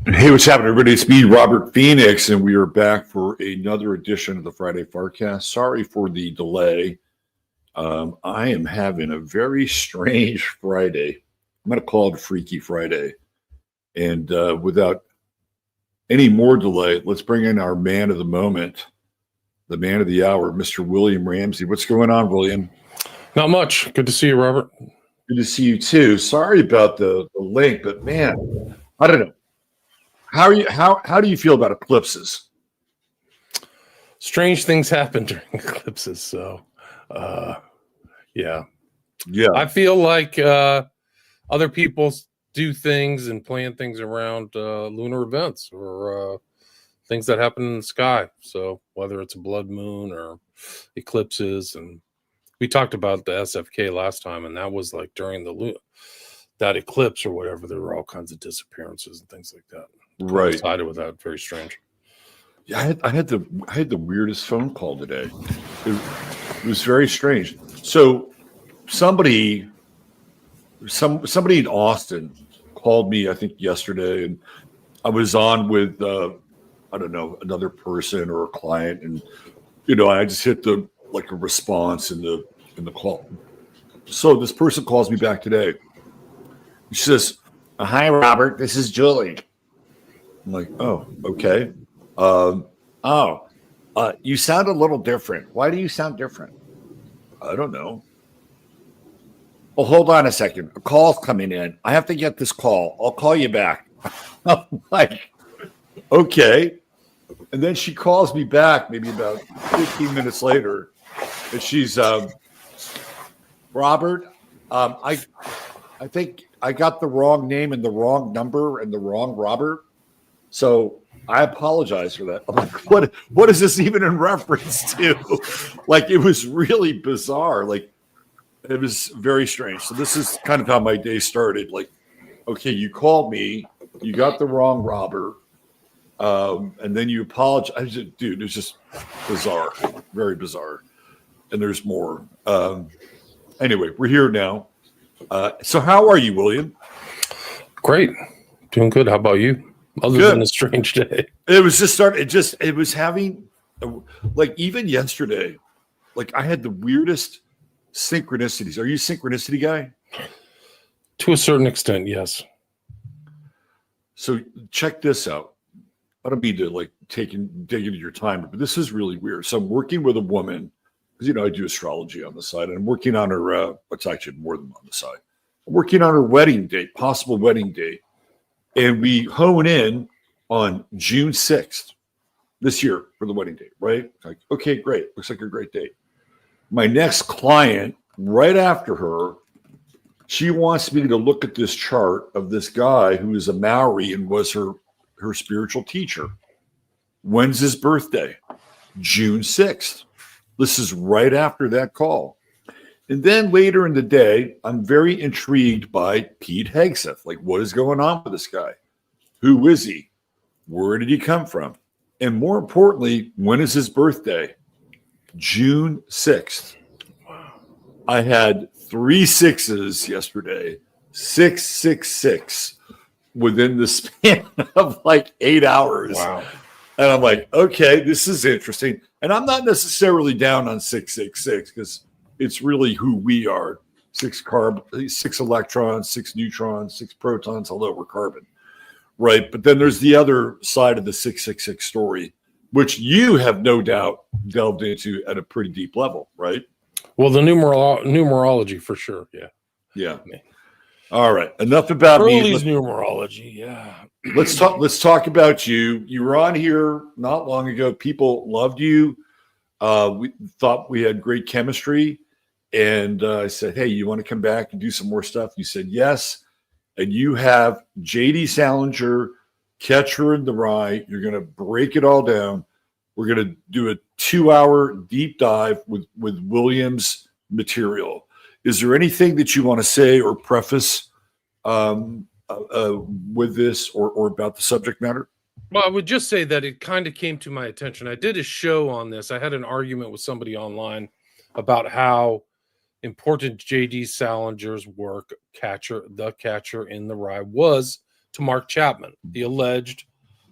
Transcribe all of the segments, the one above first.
Hey, what's happening, everybody? It's me, Robert Phoenix, and we are back for another edition of the Friday Farcast. Sorry for the delay. I am having a very strange Friday. I'm going to call it Freaky Friday. And without any more delay, let's bring in our man of the moment, the man of the hour, Mr. William Ramsey. What's going on, William? Not much. Good to see you, Robert. Good to see you too. Sorry about the link, but man, I don't know. How are you? How do you feel about eclipses? Strange things happen during eclipses. So, yeah. I feel like other people do things and plan things around lunar events or things that happen in the sky. So whether it's a blood moon or eclipses, and we talked about the SFK last time, and that was like during that eclipse or whatever. There were all kinds of disappearances and things like that. Right. Coincided with that. Very strange. Yeah, I had the weirdest phone call today. It was very strange. So somebody in Austin called me, I think yesterday, and I was on with I don't know, another person or a client, and I just hit a response in the call. So this person calls me back today. She says, "Hi, Robert. This is Julie." I'm like, "Oh, okay. You sound a little different. Why do you sound different?" "I don't know." "Well, hold on a second. A call's coming in. I have to get this call. I'll call you back." I'm like, "Okay." And then she calls me back maybe about 15 minutes later, and she's, "Robert, I think I got the wrong name and the wrong number and the wrong Robert. So I apologize for that." I'm like, what is this even in reference to? It was really bizarre. It was very strange. So this is kind of how my day started. Okay, you called me, you got the wrong Robert, and then you apologize. Dude, it's just bizarre, very bizarre. And there's more. Anyway, we're here now. So how are you, William? Great. Doing good. How about you? Other than a strange day. It was just it was having, even yesterday, I had the weirdest synchronicities. Are you a synchronicity guy? To a certain extent, yes. So check this out. I don't mean to dig into your time, but this is really weird. So I'm working with a woman, because I do astrology on the side, and I'm working on her, it's actually more than on the side. I'm working on her wedding date, possible wedding date. And we hone in on June 6th this year for the wedding date, right? Okay, great. Looks like a great date. My next client, right after her, she wants me to look at this chart of this guy who is a Maori and was her spiritual teacher. When's his birthday? June 6th. This is right after that call. And then later in the day, I'm very intrigued by Pete Hegseth. What is going on with this guy? Who is he? Where did he come from? And more importantly, when is his birthday? June 6th. I had 3 6s yesterday, 666 within the span of 8 hours. Wow. And I'm like, okay, this is interesting. And I'm not necessarily down on 666 because it's really who we are. 6 electrons, 6 neutrons, 6 protons, hello, we're carbon. Right. But then there's the other side of the 666 story, which you have no doubt delved into at a pretty deep level, right? Well, the numerology for sure. Yeah. Yeah. All right. Enough about Early's numerology. Yeah. Let's talk about you. You were on here not long ago. People loved you. We thought we had great chemistry. And I said, "Hey, you want to come back and do some more stuff?" You said yes. And you have J.D. Salinger, Catcher in the Rye. You're going to break it all down. We're going to do a 2-hour deep dive with William's material. Is there anything that you want to say or preface with this or about the subject matter? Well, I would just say that it kind of came to my attention. I did a show on this. I had an argument with somebody online about how important J.D. Salinger's work, The Catcher in the Rye, was to Mark Chapman, the alleged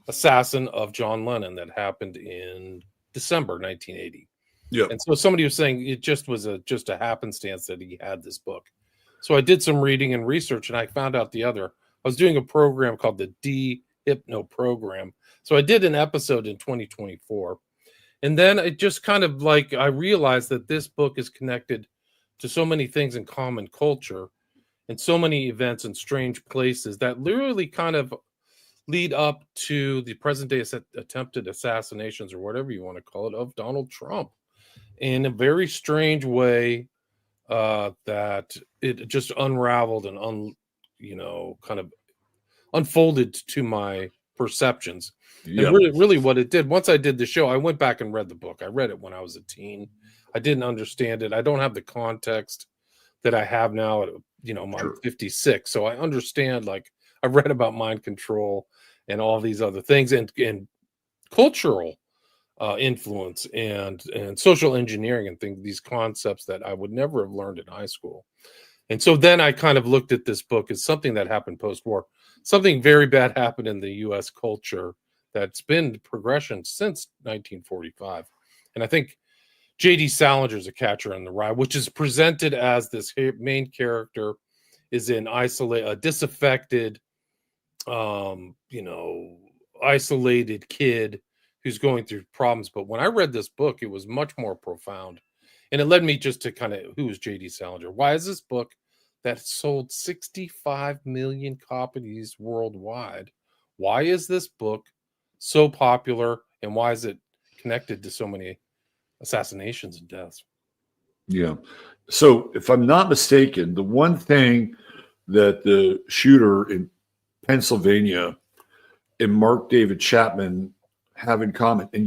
assassin of John Lennon that happened in December 1980. Yeah. And so somebody was saying it just was just a happenstance that he had this book. So I did some reading and research, and I found out I was doing a program called the D-Hypno program. So I did an episode in 2024. And then it just kind of like, I realized that this book is connected to so many things in common culture and so many events in strange places that literally kind of lead up to the present day attempted assassinations, or whatever you want to call it, of Donald Trump in a very strange way, that it just unraveled and kind of unfolded to my perceptions. Yeah. And really what it did, once I did the show, I went back and read the book. I read it when I was a teen. I didn't understand it. I don't have the context that I have now at, I'm Sure. 56. So I understand, like, I read about mind control and all these other things, and cultural influence and social engineering and these concepts that I would never have learned in high school. And so then I kind of looked at this book as something that happened post-war. Something very bad happened in the U.S. culture that's been progression since 1945. And I think J.D. Salinger's A Catcher in the Rye, which is presented as this main character is in a disaffected, isolated kid who's going through problems. But when I read this book, it was much more profound. And it led me just to kind of, who is J.D. Salinger? Why is this book that sold 65 million copies worldwide? Why is this book so popular, and why is it connected to so many assassinations and deaths? Yeah. So if I'm not mistaken, the one thing that the shooter in Pennsylvania and Mark David Chapman have in common, and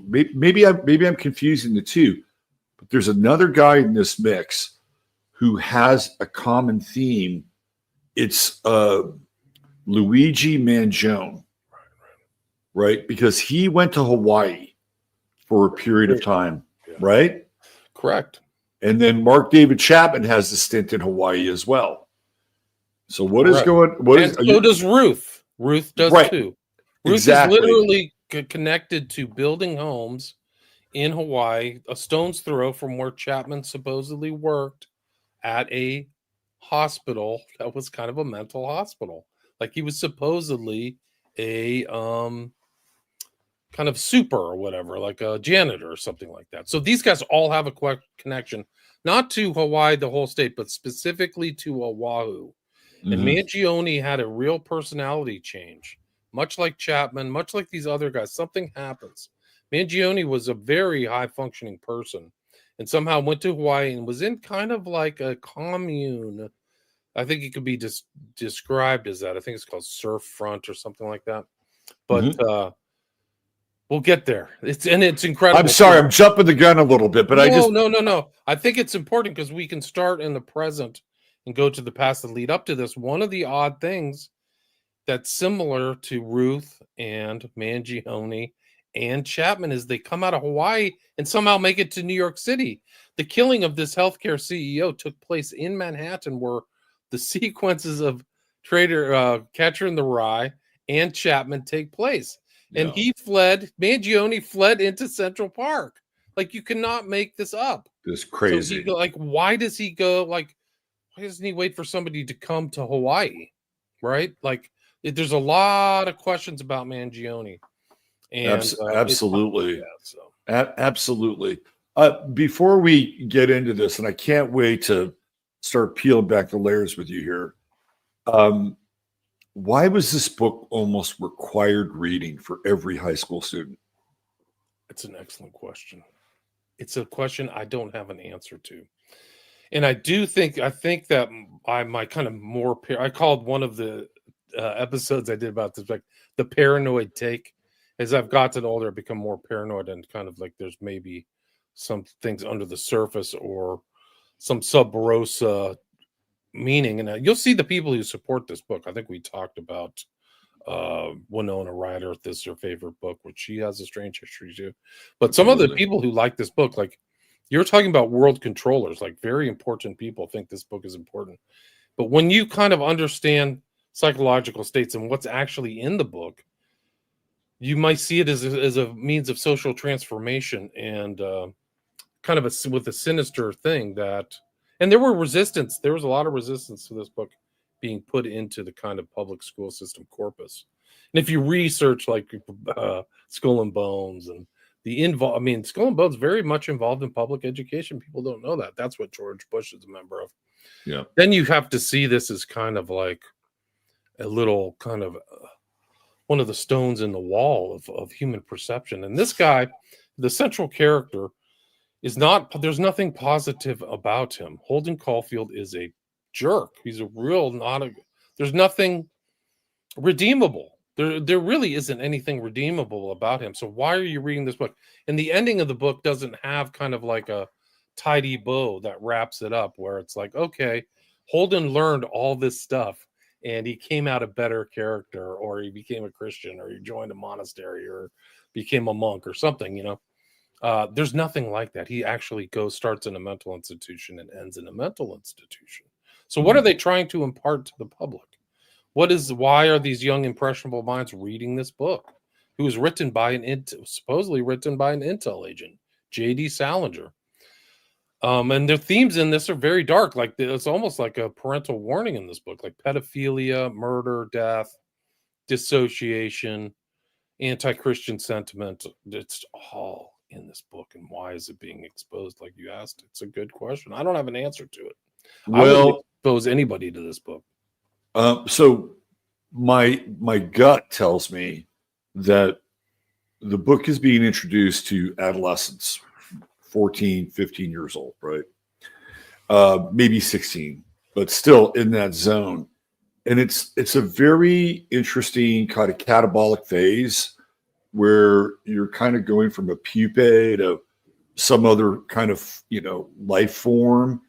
maybe I'm confusing the two, but there's another guy in this mix who has a common theme. It's Luigi Mangione, right? Because he went to Hawaii for a period of time, right? Correct. And then Mark David Chapman has a stint in Hawaii as well. So what is Correct. going? So does Ruth. Ruth does too. Ruth exactly. is literally connected to building homes in Hawaii, a stone's throw from where Chapman supposedly worked at a hospital that was kind of a mental hospital. Like, he was supposedly a kind of super or whatever, like a janitor or something like that. So these guys all have a connection, not to Hawaii, the whole state, but specifically to Oahu. Mm-hmm. And Mangione had a real personality change, much like Chapman, much like these other guys. Something happens. Mangione was a very high functioning person and somehow went to Hawaii and was in kind of like a commune. I think it could be described as that. I think it's called surf front or something like that. But we'll get there. It's incredible. I'm sorry, I'm jumping the gun a little bit, but no. I think it's important because we can start in the present and go to the past and lead up to this. One of the odd things that's similar to Ruth and Mangione and Chapman is they come out of Hawaii and somehow make it to New York City. The killing of this healthcare CEO took place in Manhattan, where the sequences of Catcher in the Rye and Chapman take place. And Mangione fled into Central Park. Like, you cannot make this up. It's crazy. So why does he go? Like, why doesn't he wait for somebody to come to Hawaii? Right? Like, there's a lot of questions about Mangione. And absolutely. Absolutely. Before we get into this, and I can't wait to start peeling back the layers with you here. Why was this book almost required reading for every high school student? It's an excellent question. It's a question I don't have an answer to. And I think that my kind of more, I called one of the episodes I did about this, like, the paranoid take. As I've gotten older, I've become more paranoid and kind of like there's maybe some things under the surface or some sub rosa meaning. And you'll see the people who support this book. I think we talked about Winona Ryder. This is her favorite book, which she has a strange history too. But some of the people who like this book, like, you're talking about world controllers, like very important people think this book is important. But when you kind of understand psychological states and what's actually in the book, you might see it as a means of social transformation and kind of with a sinister thing that, and there was a lot of resistance to this book being put into the kind of public school system corpus. And if you research like Skull and Bones and Skull and Bones very much involved in public education. People don't know that. That's what George Bush is a member of. Yeah. Then you have to see this as kind of like a little kind of one of the stones in the wall of human perception. And this guy, the central character, there's nothing positive about him. Holden Caulfield is a jerk. He's there's nothing redeemable. There really isn't anything redeemable about him. So why are you reading this book? And the ending of the book doesn't have kind of like a tidy bow that wraps it up where it's like, okay, Holden learned all this stuff and he came out a better character, or he became a Christian, or he joined a monastery, or became a monk or something, you know. There's nothing like that. He actually starts in a mental institution and ends in a mental institution. So what are they trying to impart to the public? Why are these young impressionable minds reading this book? It was written by supposedly written by an intel agent, J.D. Salinger. And their themes in this are very dark. Like it's almost like a parental warning in this book, like pedophilia, murder, death, dissociation, anti-Christian sentiment. It's all in this book. And why is it being exposed like you asked? It's a good question. I don't have an answer to it. I wouldn't expose anybody to this book. So my gut tells me that the book is being introduced to adolescents, 14, 15 years old, right? Maybe 16, but still in that zone. And it's a very interesting kind of catabolic phase where you're kind of going from a pupae to some other kind of, life form.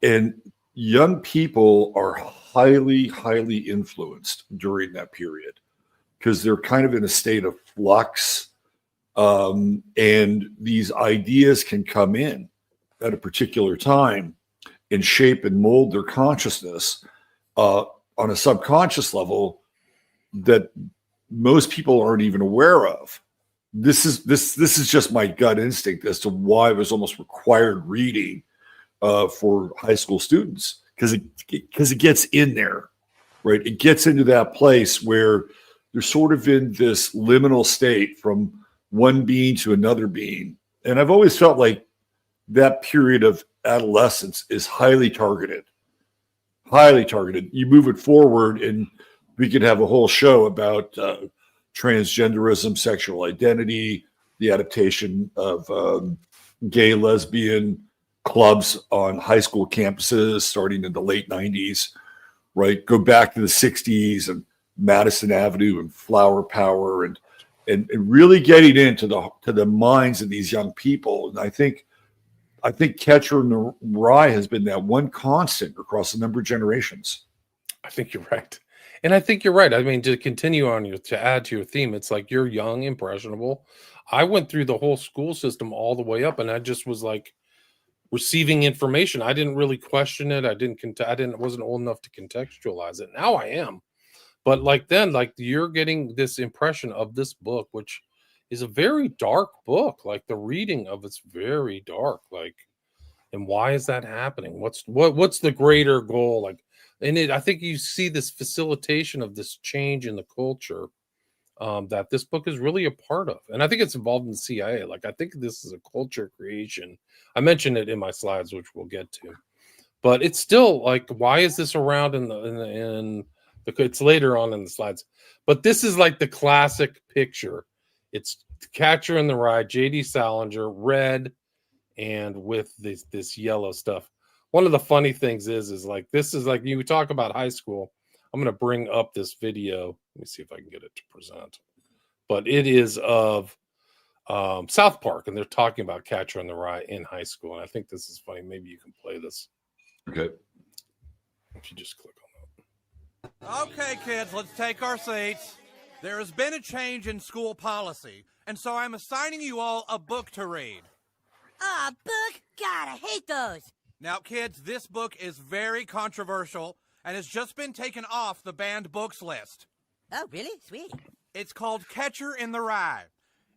And young people are highly, highly influenced during that period because they're kind of in a state of flux. And these ideas can come in at a particular time and shape and mold their consciousness on a subconscious level that most people aren't even aware of. This is just my gut instinct as to why it was almost required reading for high school students, because it gets in there, right? It gets into that place where they're sort of in this liminal state from one being to another being. And I've always felt like that period of adolescence is highly targeted. You move it forward and we could have a whole show about transgenderism, sexual identity, the adaptation of gay, lesbian clubs on high school campuses starting in the late 90s, right? Go back to the 60s and Madison Avenue and Flower Power and really getting into the minds of these young people. And I think Catcher in the Rye has been that one constant across a number of generations. I think you're right. And I think you're right. I mean, to continue on to add to your theme, it's like you're young, impressionable. I went through the whole school system all the way up, and I just was like receiving information. I didn't really question it. Wasn't old enough to contextualize it. Now I am. But like then, like you're getting this impression of this book, which is a very dark book. Like the reading of it's very dark. Like, and why is that happening? What's the greater goal? Like, and I think you see this facilitation of this change in the culture that this book is really a part of. And I think it's involved in the CIA. Like, I think this is a culture creation. I mentioned it in my slides, which we'll get to. But it's still like, why is this around it's later on in the slides. But this is like the classic picture. It's Catcher in the Rye, J.D. Salinger, red, and with this yellow stuff. One of the funny things is like, this is like, you talk about high school. I'm going to bring up this video. Let me see if I can get it to present. But it is of South Park, and they're talking about Catcher in the Rye in high school. And I think this is funny. Maybe you can play this. Okay. If you just click on that. Okay, kids, let's take our seats. There has been a change in school policy, and so I'm assigning you all a book to read. A book? God, I hate those. Now, kids, this book is very controversial, and has just been taken off the banned books list. Oh, really? Sweet. It's called Catcher in the Rye,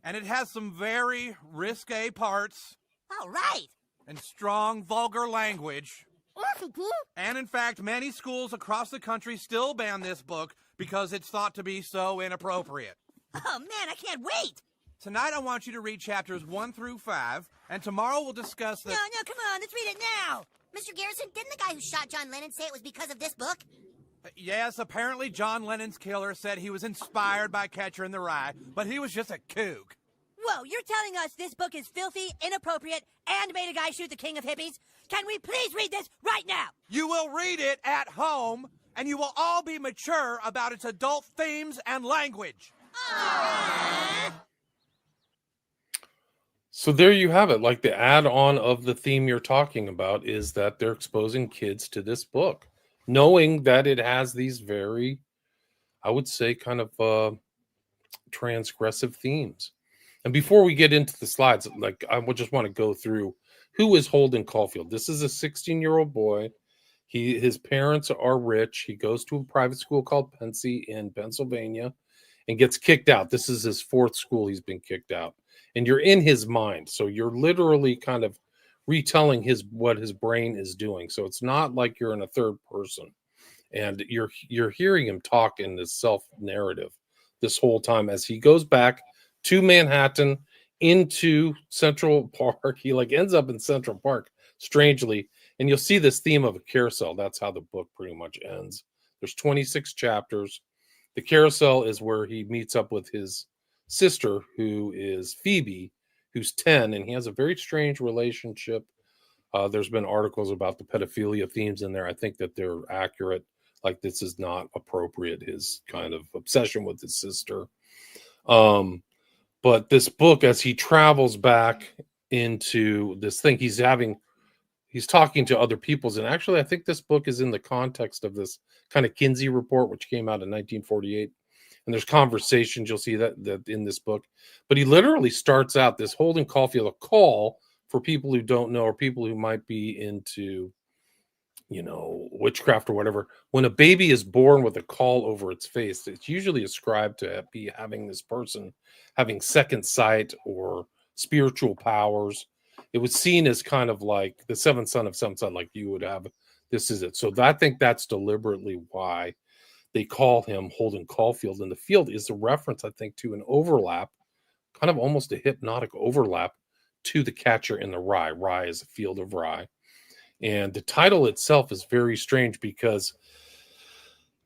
and it has some very risque parts All right. and strong, vulgar language. Awesome, cool. And in fact, many schools across the country still ban this book because it's thought to be so inappropriate. Oh, man, I can't wait. Tonight, I want you to read chapters 1 through 5, and tomorrow we'll discuss the... No, come on. Let's read it now. Mr. Garrison, didn't the guy who shot John Lennon say it was because of this book? Yes, apparently John Lennon's killer said he was inspired by Catcher in the Rye, but he was just a kook. Whoa, you're telling us this book is filthy, inappropriate, and made a guy shoot the king of hippies? Can we please read this right now? You will read it at home, and you will all be mature about its adult themes and language. So there you have it. Like, the add-on of the theme you're talking about is that they're exposing kids to this book, knowing that it has these very, I would say, kind of transgressive themes. And before we get into the slides, like, I would just want to go through who is Holden Caulfield. This is a 16-year-old boy. His parents are rich. He goes to a private school called Pensy in Pennsylvania and gets kicked out. This is his fourth school he's been kicked out. And you're in his mind. So you're literally kind of retelling what his brain is doing. So it's not like you're in a third person. And you're hearing him talk in this self-narrative this whole time as he goes back to Manhattan into Central Park. He ends up in Central Park, strangely. And you'll see this theme of a carousel. That's how the book pretty much ends. There's 26 chapters. The carousel is where he meets up with his sister, who is Phoebe, who's 10, and he has a very strange relationship. There's been articles about the pedophilia themes in there. I think that they're accurate. Like, this is not appropriate, his kind of obsession with his sister. But this book, as he travels back into this thing, he's talking to other peoples. And actually, I think this book is in the context of this kind of Kinsey report, which came out in 1948. And there's conversations, you'll see that in this book. But he literally starts out this Holden Caulfield, a call for people who don't know, or people who might be into, witchcraft or whatever. When a baby is born with a caul over its face, it's usually ascribed to be having this person having second sight or spiritual powers. It was seen as kind of like the seventh son of some son, like you would have. This is it. So I think that's deliberately why they call him Holden Caulfield. And the field is a reference, I think, to an overlap, kind of almost a hypnotic overlap to the Catcher in the Rye. Rye is a field of rye. And the title itself is very strange because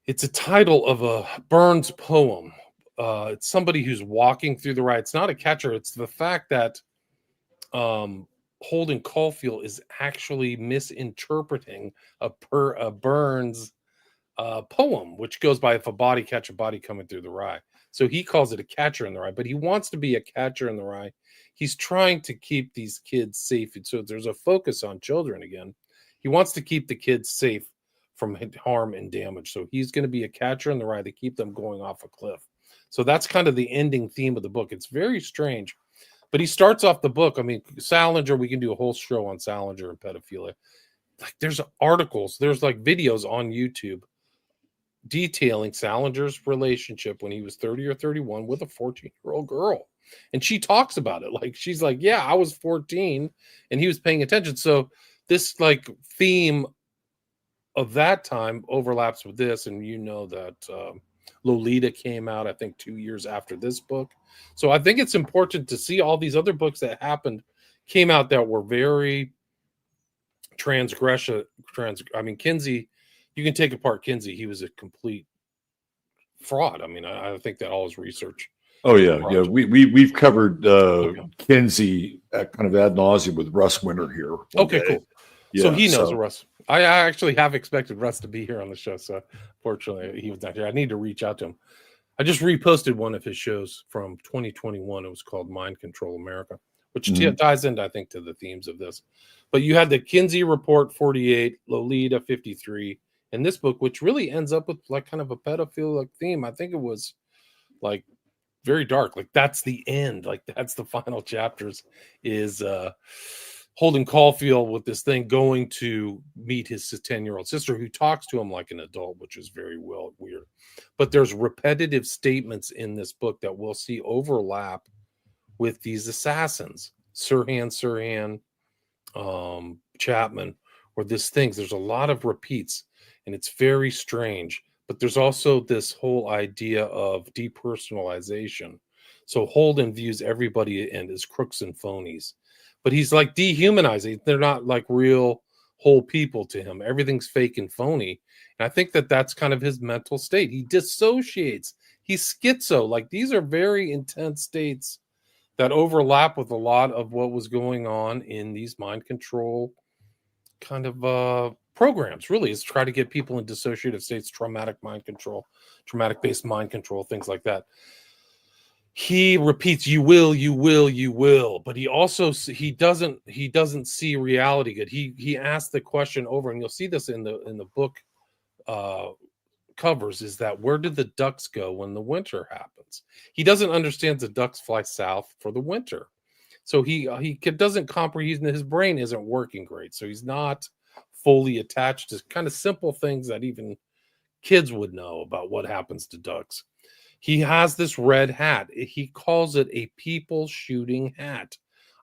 it's a title of a Burns poem. It's somebody who's walking through the rye. It's not a catcher. It's the fact that Holden Caulfield is actually misinterpreting a Burns poem, which goes by "If a body catch a body coming through the rye." So he calls it a catcher in the rye, but he wants to be a catcher in the rye. He's trying to keep these kids safe. So there's a focus on children again. He wants to keep the kids safe from harm and damage. So he's going to be a catcher in the rye to keep them going off a cliff. So that's kind of the ending theme of the book. It's very strange. But he starts off the book. I mean, Salinger, we can do a whole show on Salinger and pedophilia. Like, there's articles, there's like videos on YouTube detailing Salinger's relationship when he was 30 or 31 with a 14-year-old girl. And she talks about it. Like, she's like, yeah, I was 14 and he was paying attention. So this like theme of that time overlaps with this. And that Lolita came out, I think, 2 years after this book. So I think it's important to see all these other books that came out that were very transgressive. I mean, Kinsey, you can take apart Kinsey. He was a complete fraud. I mean, I think that all his research. Oh yeah, yeah. We've covered Kinsey kind of ad nauseum with Russ Winter here. Okay, cool. Yeah, so he knows Russ. I actually have expected Russ to be here on the show. So fortunately, he was not here. I need to reach out to him. I just reposted one of his shows from 2021. It was called Mind Control America, which ties into, I think, to the themes of this. But you had the Kinsey Report 48, Lolita 53, and this book, which really ends up with like kind of a pedophilic theme. I think it was like very dark. Like, that's the end. Like, that's the final chapters is Holden Caulfield with this thing going to meet his 10-year-old sister who talks to him like an adult, which is very weird. But there's repetitive statements in this book that we'll see overlap with these assassins, Sirhan, Chapman, or there's a lot of repeats, and it's very strange. But there's also this whole idea of depersonalization. So Holden views everybody as crooks and phonies, but he's like dehumanizing. They're not like real whole people to him. Everything's fake and phony. And I think that that's kind of his mental state. He dissociates. He's schizo. Like, these are very intense states that overlap with a lot of what was going on in these mind control kind of programs. Really, is try to get people in dissociative states, traumatic based mind control, things like that. He repeats, you will, but he also he doesn't see reality good. He asks the question over, and you'll see this in the book covers, is that where did the ducks go when the winter happens? He doesn't understand the ducks fly south for the winter. So he doesn't comprehend, his brain isn't working great. So he's not fully attached to kind of simple things that even kids would know about what happens to ducks. He has this red hat. He calls it a people shooting hat.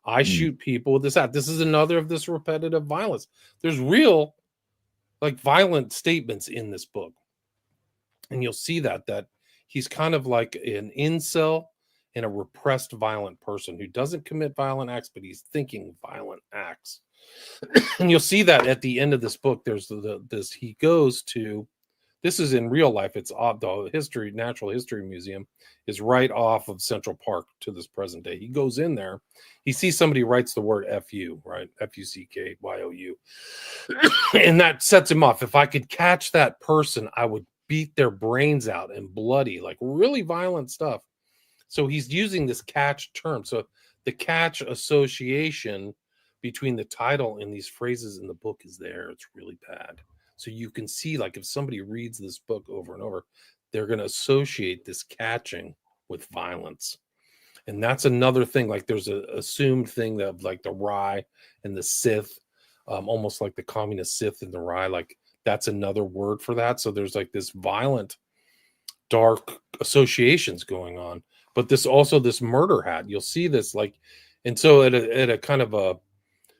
I shoot people with this hat. This is another of this repetitive violence. There's real, like, violent statements in this book. And you'll see that he's kind of like an incel and a repressed violent person who doesn't commit violent acts, but he's thinking violent acts. And you'll see that at the end of this book, there's he goes to, this is in real life. It's the Natural History Museum is right off of Central Park to this present day. He goes in there. He sees somebody writes the word F-U, right? F-U-C-K-Y-O-U. And that sets him off. If I could catch that person, I would beat their brains out and bloody, like really violent stuff. So he's using this catch term. So the catch association between the title and these phrases in the book is there. It's really bad. So you can see, like, if somebody reads this book over and over, they're going to associate this catching with violence. And that's another thing. Like, there's an assumed thing that, like, the Rye and the Sith, almost like the communist Sith and the Rye, like, that's another word for that. So there's like this violent, dark associations going on. But this murder hat, you'll see this, like, and so at a kind of a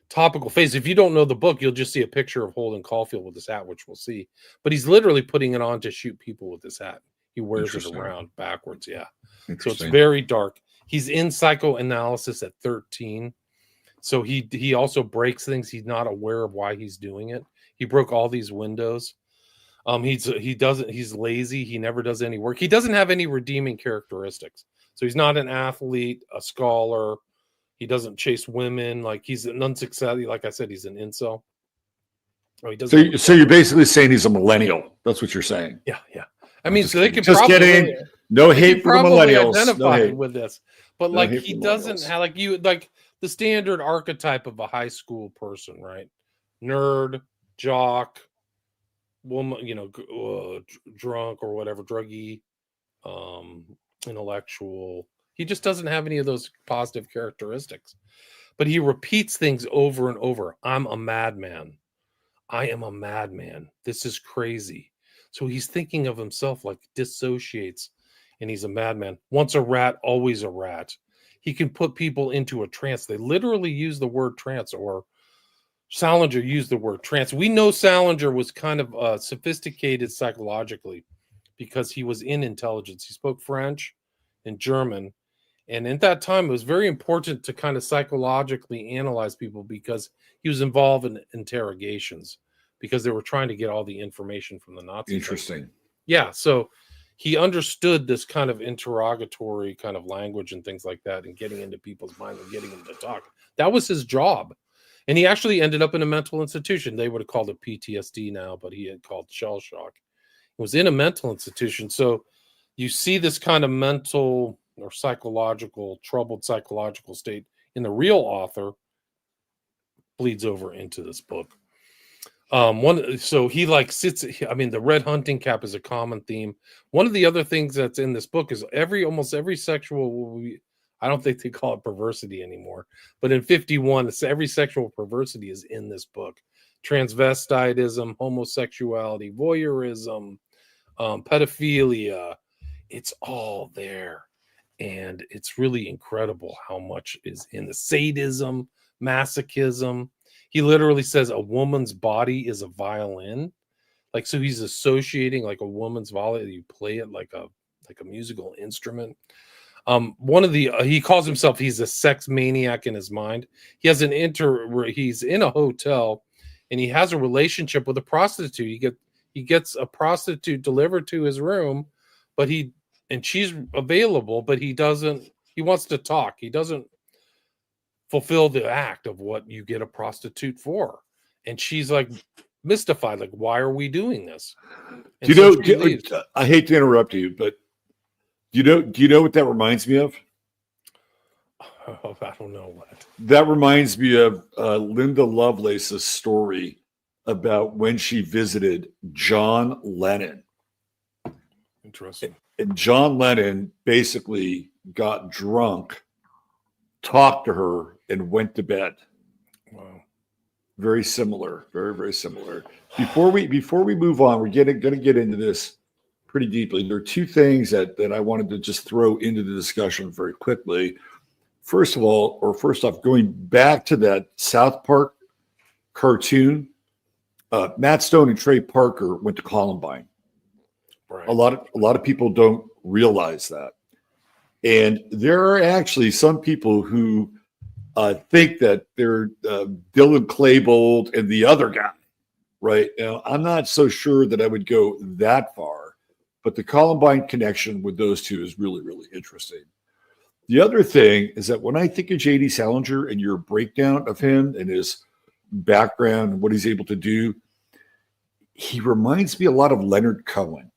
topical phase, if you don't know the book, you'll just see a picture of Holden Caulfield with this hat, which we'll see. But he's literally putting it on to shoot people with this hat. He wears it around backwards. Yeah. So it's very dark. He's in psychoanalysis at 13. So he also breaks things. He's not aware of why he's doing it. He broke all these windows. He's lazy. He never does any work. He doesn't have any redeeming characteristics. So he's not an athlete, a scholar. He doesn't chase women. Like, he's an unsuccessful. Like I said, he's an incel. Oh, he doesn't. So you're basically saying he's a millennial. That's what you're saying. Yeah. I mean, so they could just probably kidding. No hate for the millennials. Identify with this, but like, he doesn't have, like, the standard archetype of a high school person, right? Nerd, jock, woman, drunk or whatever, druggy, intellectual. He just doesn't have any of those positive characteristics. But he repeats things over and over. I'm a madman. I am a madman. This is crazy. So he's thinking of himself, like, dissociates, and he's a madman. Once a rat, always a rat. He can put people into a trance. They literally use the word trance, or Salinger used the word trance. We know Salinger was kind of sophisticated psychologically because he was in intelligence. He spoke French and German. And at that time, it was very important to kind of psychologically analyze people because he was involved in interrogations because they were trying to get all the information from the Nazis. Interesting. Yeah. So he understood this kind of interrogatory kind of language and things like that, and getting into people's minds and getting them to talk. That was his job. And he actually ended up in a mental institution. They would have called it PTSD now, but he had called shell shock. He was in a mental institution. So you see this kind of mental or troubled psychological state in the real author bleeds over into this book. So he like sits, I mean, the red hunting cap is a common theme. One of the other things that's in this book is almost every sexual I don't think they call it perversity anymore. But in 51, every sexual perversity is in this book. Transvestitism, homosexuality, voyeurism, pedophilia. It's all there. And it's really incredible how much is in the sadism, masochism. He literally says a woman's body is a violin. Like, so he's associating like a woman's violin. You play it like a musical instrument. One of the he calls himself, he's a sex maniac in his mind. He has he's in a hotel and he has a relationship with a prostitute. He gets a prostitute delivered to his room, and she's available, but he wants to talk. He doesn't fulfill the act of what you get a prostitute for. And she's like mystified, like, why are we doing this? And I hate to interrupt you, but do you know what that reminds me of? Oh, I don't know what. That reminds me of Linda Lovelace's story about when she visited John Lennon. Interesting. And John Lennon basically got drunk, talked to her, and went to bed. Wow. Very similar. Very, very similar. Before we move on, we're going to get into this pretty deeply. There are two things that I wanted to just throw into the discussion very quickly. First off, going back to that South Park cartoon, Matt Stone and Trey Parker went to Columbine. Right. A lot of people don't realize that. And there are actually some people who think that they're Dylan Klebold and the other guy, right? Now, I'm not so sure that I would go that far, but the Columbine connection with those two is really, really interesting. The other thing is that when I think of J.D. Salinger and your breakdown of him and his background and what he's able to do, he reminds me a lot of Leonard Cohen.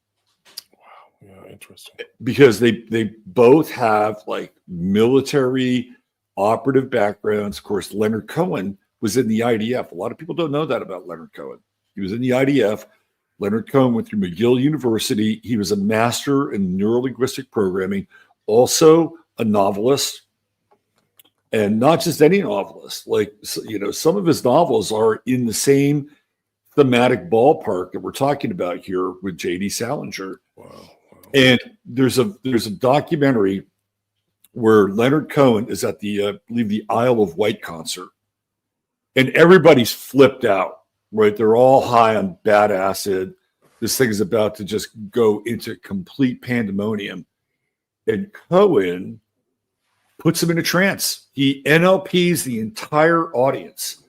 Yeah, interesting. Because they both have like military operative backgrounds. Of course, Leonard Cohen was in the IDF. A lot of people don't know that about Leonard Cohen. He was in the IDF. Leonard Cohen went through McGill University. He was a master in neurolinguistic programming, also a novelist, and not just any novelist. Like, you know, some of his novels are in the same thematic ballpark that we're talking about here with J.D. Salinger. Wow. And there's a documentary where Leonard Cohen is at the I believe the Isle of Wight concert, and everybody's flipped out, right? They're all high on bad acid. This thing is about to just go into complete pandemonium, and Cohen puts him in a trance. He NLPs the entire audience.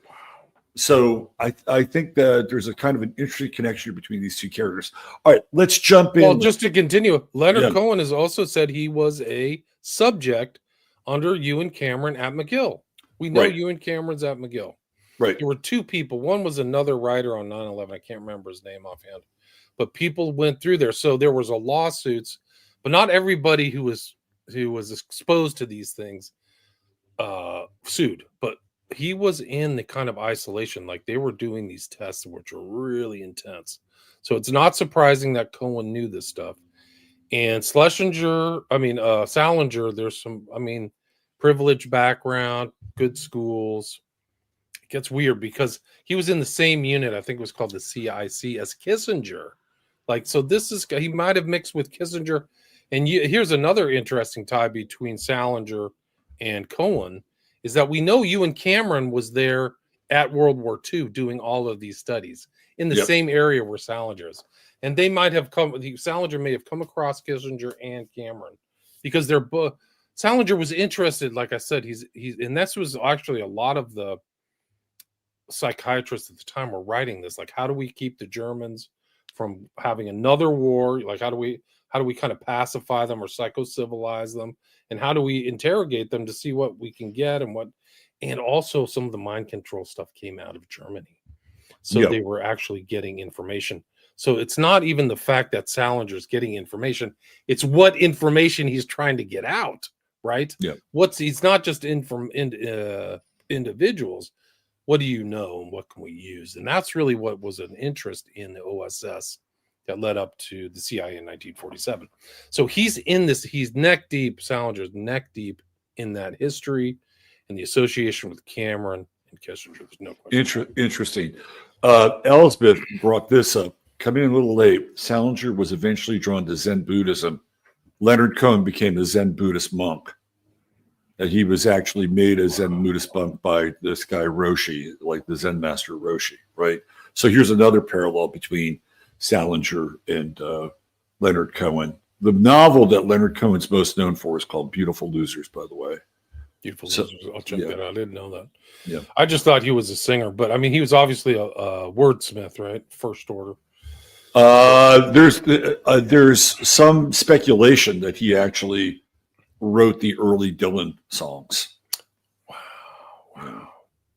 So I think that there's a kind of an interesting connection between these two characters. All right, let's jump in. Well, just to continue, Leonard Cohen has also said he was a subject under Ewan Cameron at McGill. We know Ewan Cameron's at McGill. Right. There were two people. One was another writer on 9/11. I can't remember his name offhand. But people went through there. So there was a lawsuits, but not everybody who was exposed to these things sued. But he was in the kind of isolation, like they were doing these tests, which are really intense. So it's not surprising that Cohen knew this stuff. And Salinger, there's some, privileged background, good schools. It gets weird because he was in the same unit, I think it was called the CIC, as Kissinger. Like, so he might have mixed with Kissinger. And here's another interesting tie between Salinger and Cohen, is that we know Ewan Cameron was there at World War II doing all of these studies in the same area where Salinger is. And Salinger may have come across Kissinger and Cameron because they're both, Salinger was interested, like I said, and this was actually a lot of the psychiatrists at the time were writing this, like, how do we keep the Germans from having another war? Like, how do we kind of pacify them or psycho-civilize them? And how do we interrogate them to see what we can get and also some of the mind control stuff came out of Germany. So they were actually getting information. So it's not even the fact that Salinger's getting information. It's what information he's trying to get out, right? Yeah. He's not just individuals. What do you know and what can we use? And that's really what was an interest in the OSS that led up to the CIA in 1947. So he's in this, he's neck deep, Salinger's neck deep in that history and the association with Cameron and Kissinger. There's no question. Interesting. Elsbeth brought this up. Coming in a little late, Salinger was eventually drawn to Zen Buddhism. Leonard Cohen became a Zen Buddhist monk. And he was actually made a Zen Buddhist monk by this guy Roshi, like the Zen master Roshi, right? So here's another parallel between Salinger and Leonard Cohen. The novel that Leonard Cohen's most known for is called Beautiful Losers, by the way. Beautiful Losers. I'll check that out. I didn't know that. Yeah. I just thought he was a singer, but I mean, he was obviously a wordsmith, right? First order. There's some speculation that he actually wrote the early Dylan songs. Wow.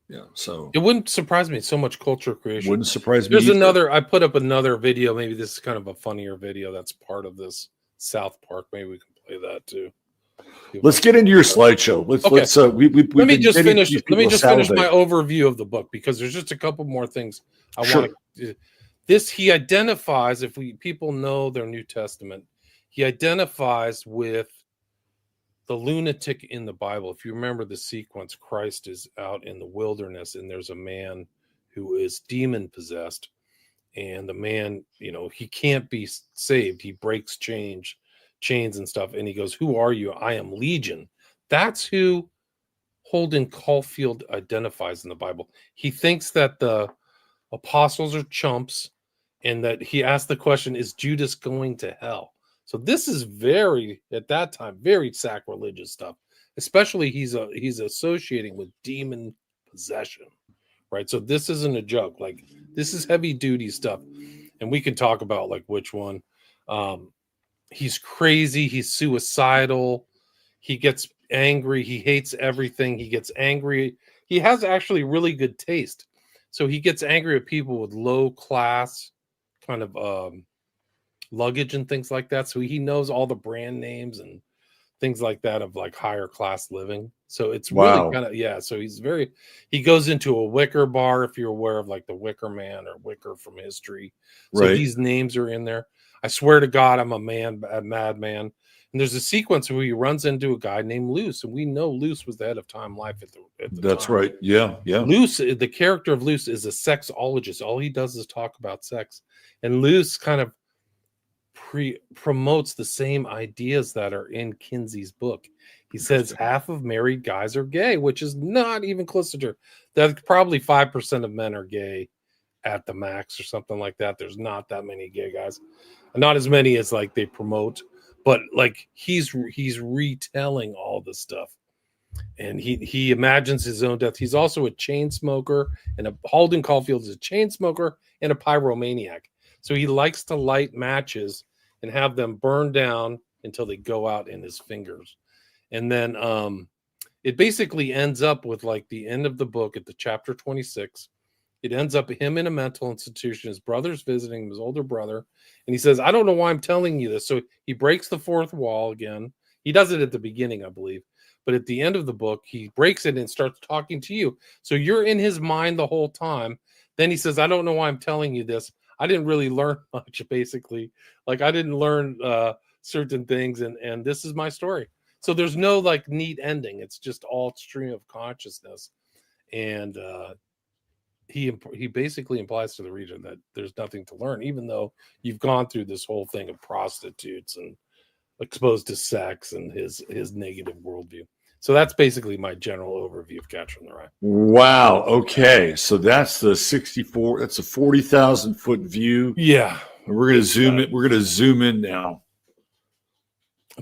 Yeah. So it wouldn't surprise me. So much culture creation. Wouldn't surprise me. There's either. another. I put up another video. Maybe this is kind of a funnier video. That's part of this South Park. Maybe we can play that too. Let's get into your slideshow. Let me just finish my overview of the book, because there's just a couple more things I want to. This, he identifies, if people know their New Testament, he identifies with the lunatic in the Bible. If you remember the sequence, Christ is out in the wilderness and there's a man who is demon possessed, and the man, he can't be saved. He breaks chains and stuff. And he goes, "Who are you?" "I am Legion." That's who Holden Caulfield identifies in the Bible. He thinks that the apostles are chumps, and that he asked the question, is Judas going to hell? So this is at that time, very sacrilegious stuff. Especially he's associating with demon possession, right? So this isn't a joke. Like, this is heavy duty stuff. And we can talk about like which one. He's crazy. He's suicidal. He gets angry. He hates everything. He gets angry. He has actually really good taste. So he gets angry at people with low class kind of luggage and things like that. So he knows all the brand names and things like that of like higher class living. So it's really kind of, so he goes into a wicker bar, if you're aware of like the Wicker Man or Wicker from history. So these names are in there. I swear to God, I'm a madman. And there's a sequence where he runs into a guy named Luce, and we know Luce was the head of Time Life at the That's time. right. Yeah. Luce, the character of Luce, is a sexologist. All he does is talk about sex. And Luce kind of promotes the same ideas that are in Kinsey's book. He says half of married guys are gay, which is not even close to true. That probably 5% of men are gay at the max or something like that. There's not that many gay guys. Not as many as like they promote, but like he's retelling all this stuff, and he imagines his own death. He's also a chain smoker, and Holden Caulfield is a chain smoker and a pyromaniac. So he likes to light matches and have them burn down until they go out in his fingers. And then it basically ends up with like the end of the book at the chapter 26. It ends up him in a mental institution. His brother's visiting him, his older brother. And he says, "I don't know why I'm telling you this." So he breaks the fourth wall again. He does it at the beginning, I believe. But at the end of the book, he breaks it and starts talking to you. So you're in his mind the whole time. Then he says, "I don't know why I'm telling you this. I didn't really learn much, basically. Like, I didn't learn certain things. And this is my story." So there's no like neat ending. It's just all stream of consciousness. And he basically implies to the reader that there's nothing to learn, even though you've gone through this whole thing of prostitutes and exposed to sex and his negative worldview. So that's basically my general overview of Catcher in the Rye. Wow. Okay. So that's the 64. That's a 40,000 foot view. Yeah. And we're going to zoom in. We're going to zoom in now.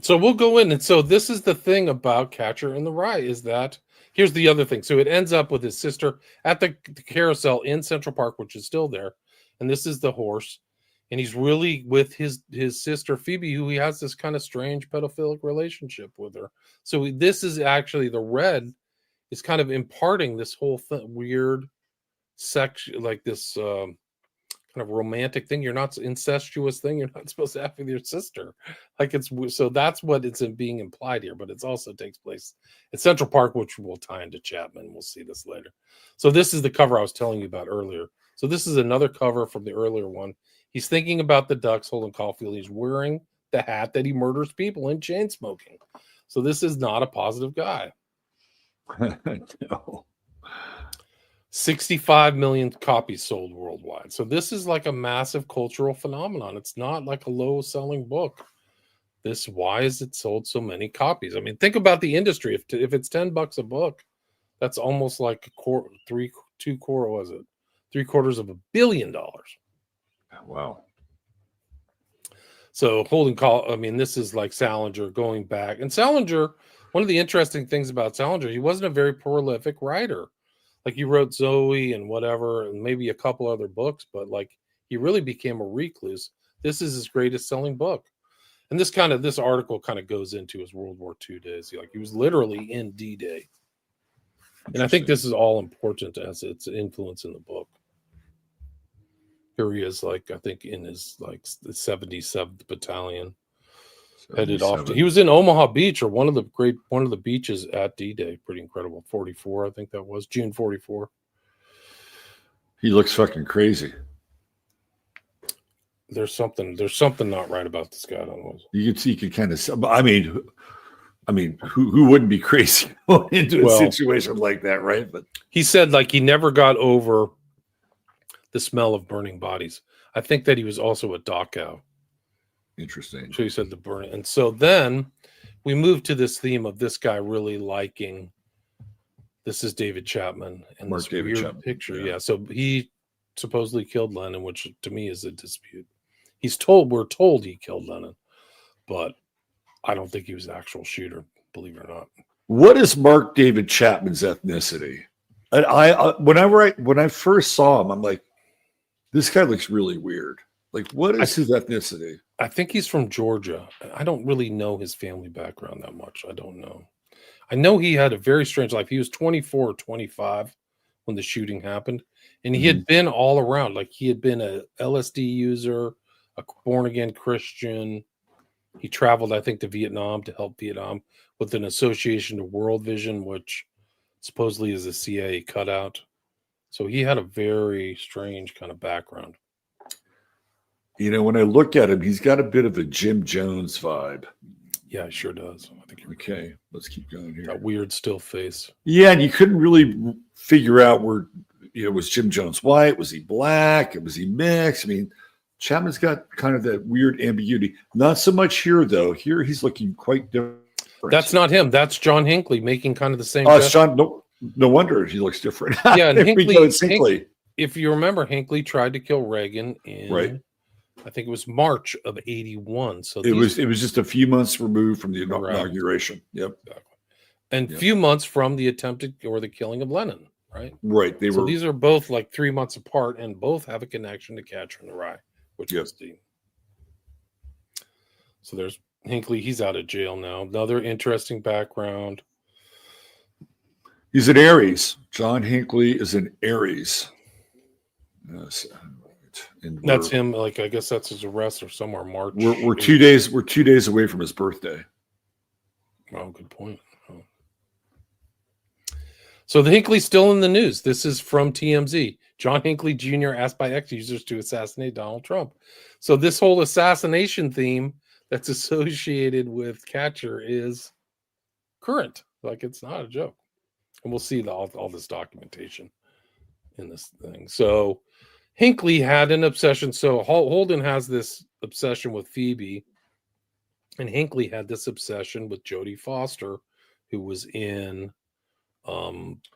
So we'll go in. And so this is the thing about Catcher in the Rye, is that here's the other thing. So it ends up with his sister at the carousel in Central Park, which is still there. And this is the horse. And he's really with his sister, Phoebe, who he has this kind of strange pedophilic relationship with her. So this is actually, the red is kind of imparting this whole weird sex, like this kind of romantic thing. You're not incestuous thing. You're not supposed to have with your sister. Like, it's, so that's what it's being implied here. But it's also takes place at Central Park, which will tie into Chapman. We'll see this later. So this is the cover I was telling you about earlier. So this is another cover from the earlier one. He's thinking about the ducks, Holden Caulfield. He's wearing the hat that he murders people in chain smoking. So this is not a positive guy. No. 65 million copies sold worldwide. So this is like a massive cultural phenomenon. It's not like a low selling book. Why is it sold so many copies? I mean, think about the industry. If it's $10 a book, that's almost like $750 million. Wow. So Holden Call, I mean, this is like Salinger going back. And Salinger, one of the interesting things about Salinger, he wasn't a very prolific writer. Like he wrote Zoe and whatever, and maybe a couple other books, but like he really became a recluse. This is his greatest selling book. And this article kind of goes into his World War II days. He was literally in D-Day. And I think this is all important as its influence in the book. Here he is, like, I think in his like the 77th Battalion. Headed off he was in Omaha Beach, or one of the beaches at D-Day. Pretty incredible. 44, I think that was June 44. He looks fucking crazy. There's something not right about this guy. I don't know. You could kind of. I mean, who wouldn't be crazy going into a situation like that, right? But he said like he never got over the smell of burning bodies. I think that he was also a Dachau. Interesting. So he said the burning. And so then we moved to this theme of this guy really liking. This is David Chapman and Mark this David weird Chapman. picture. Yeah. So he supposedly killed Lenin, which to me is a dispute. We're told he killed Lenin, but I don't think he was the actual shooter, believe it or not. What is Mark David Chapman's ethnicity? When I first saw him, I'm like, this guy looks really weird. Like, what is his ethnicity? I think he's from Georgia. I don't really know his family background that much. I don't know. I know he had a very strange life. He was 24 or 25 when the shooting happened. And he had been all around. Like, he had been a LSD user, a born-again Christian. He traveled, I think, to Vietnam to help Vietnam with an association to World Vision, which supposedly is a CIA cutout. So he had a very strange kind of background. You know, when I look at him, he's got a bit of a Jim Jones vibe. Yeah, he sure does. I think okay, let's keep going here. That weird still face. Yeah, and you couldn't really figure out where, was Jim Jones white? Was he black? Was he mixed? I mean, Chapman's got kind of that weird ambiguity. Not so much here, though. Here he's looking quite different. That's not him. That's John Hinckley making kind of the same. Oh, it's John. No wonder he looks different. Yeah, and Hinckley. If you remember, Hinckley tried to kill Reagan in, right. I think it was March of '81. So it was just a few months removed from the inauguration. Yep. Exactly. And a few months from the attempted or the killing of Lenin. Right. Right. These are both like 3 months apart, and both have a connection to Catcher in the Rye, which was the. So there's Hinckley. He's out of jail now. Another interesting background. He's an Aries. John Hinckley is an Aries. Yes. That's him. Like, I guess that's his arrest or somewhere March. We're 2 days. We're 2 days away from his birthday. Oh, good point. Oh. So the Hinckley's still in the news. This is from TMZ. John Hinckley Jr. asked by X users to assassinate Donald Trump. So this whole assassination theme that's associated with Catcher is current. Like, it's not a joke. And we'll see all this documentation in this thing. So Hinckley had an obsession. So Holden has this obsession with Phoebe, and Hinckley had this obsession with Jodie Foster, who was in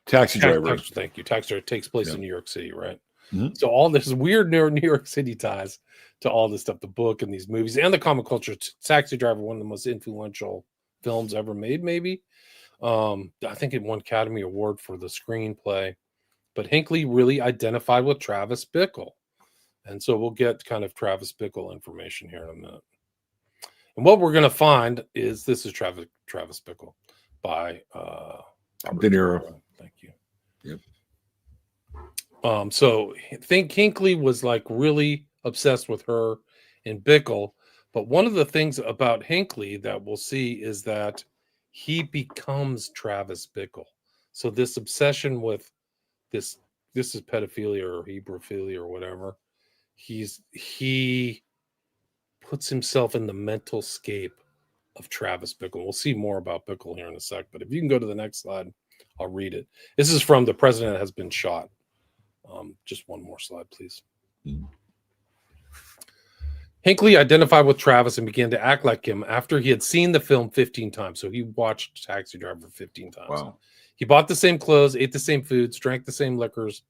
Taxi Driver. Thank you. Taxi Driver takes place in New York City, right? Mm-hmm. So all this weird New York City ties to all this stuff, the book and these movies and the comic culture. Taxi Driver, one of the most influential films ever made, maybe. I think it won Academy Award for the screenplay. But Hinckley really identified with Travis Bickle. And so we'll get kind of Travis Bickle information here in a minute. And what we're going to find is this is Travis Bickle by De Niro. Thank you. Yep. So I think Hinckley was like really obsessed with her and Bickle. But one of the things about Hinckley that we'll see is that he becomes Travis Bickle. So this obsession with this is pedophilia or hebrophilia or whatever. He puts himself in the mental scape of Travis Bickle. We'll see more about Bickle here in a sec, but if you can go to the next slide, I'll read it. This is from The President Has Been Shot. Just one more slide, please. Hinckley identified with Travis and began to act like him after he had seen the film 15 times. So he watched Taxi Driver 15 times. Wow. He bought the same clothes, ate the same foods, drank the same liquors,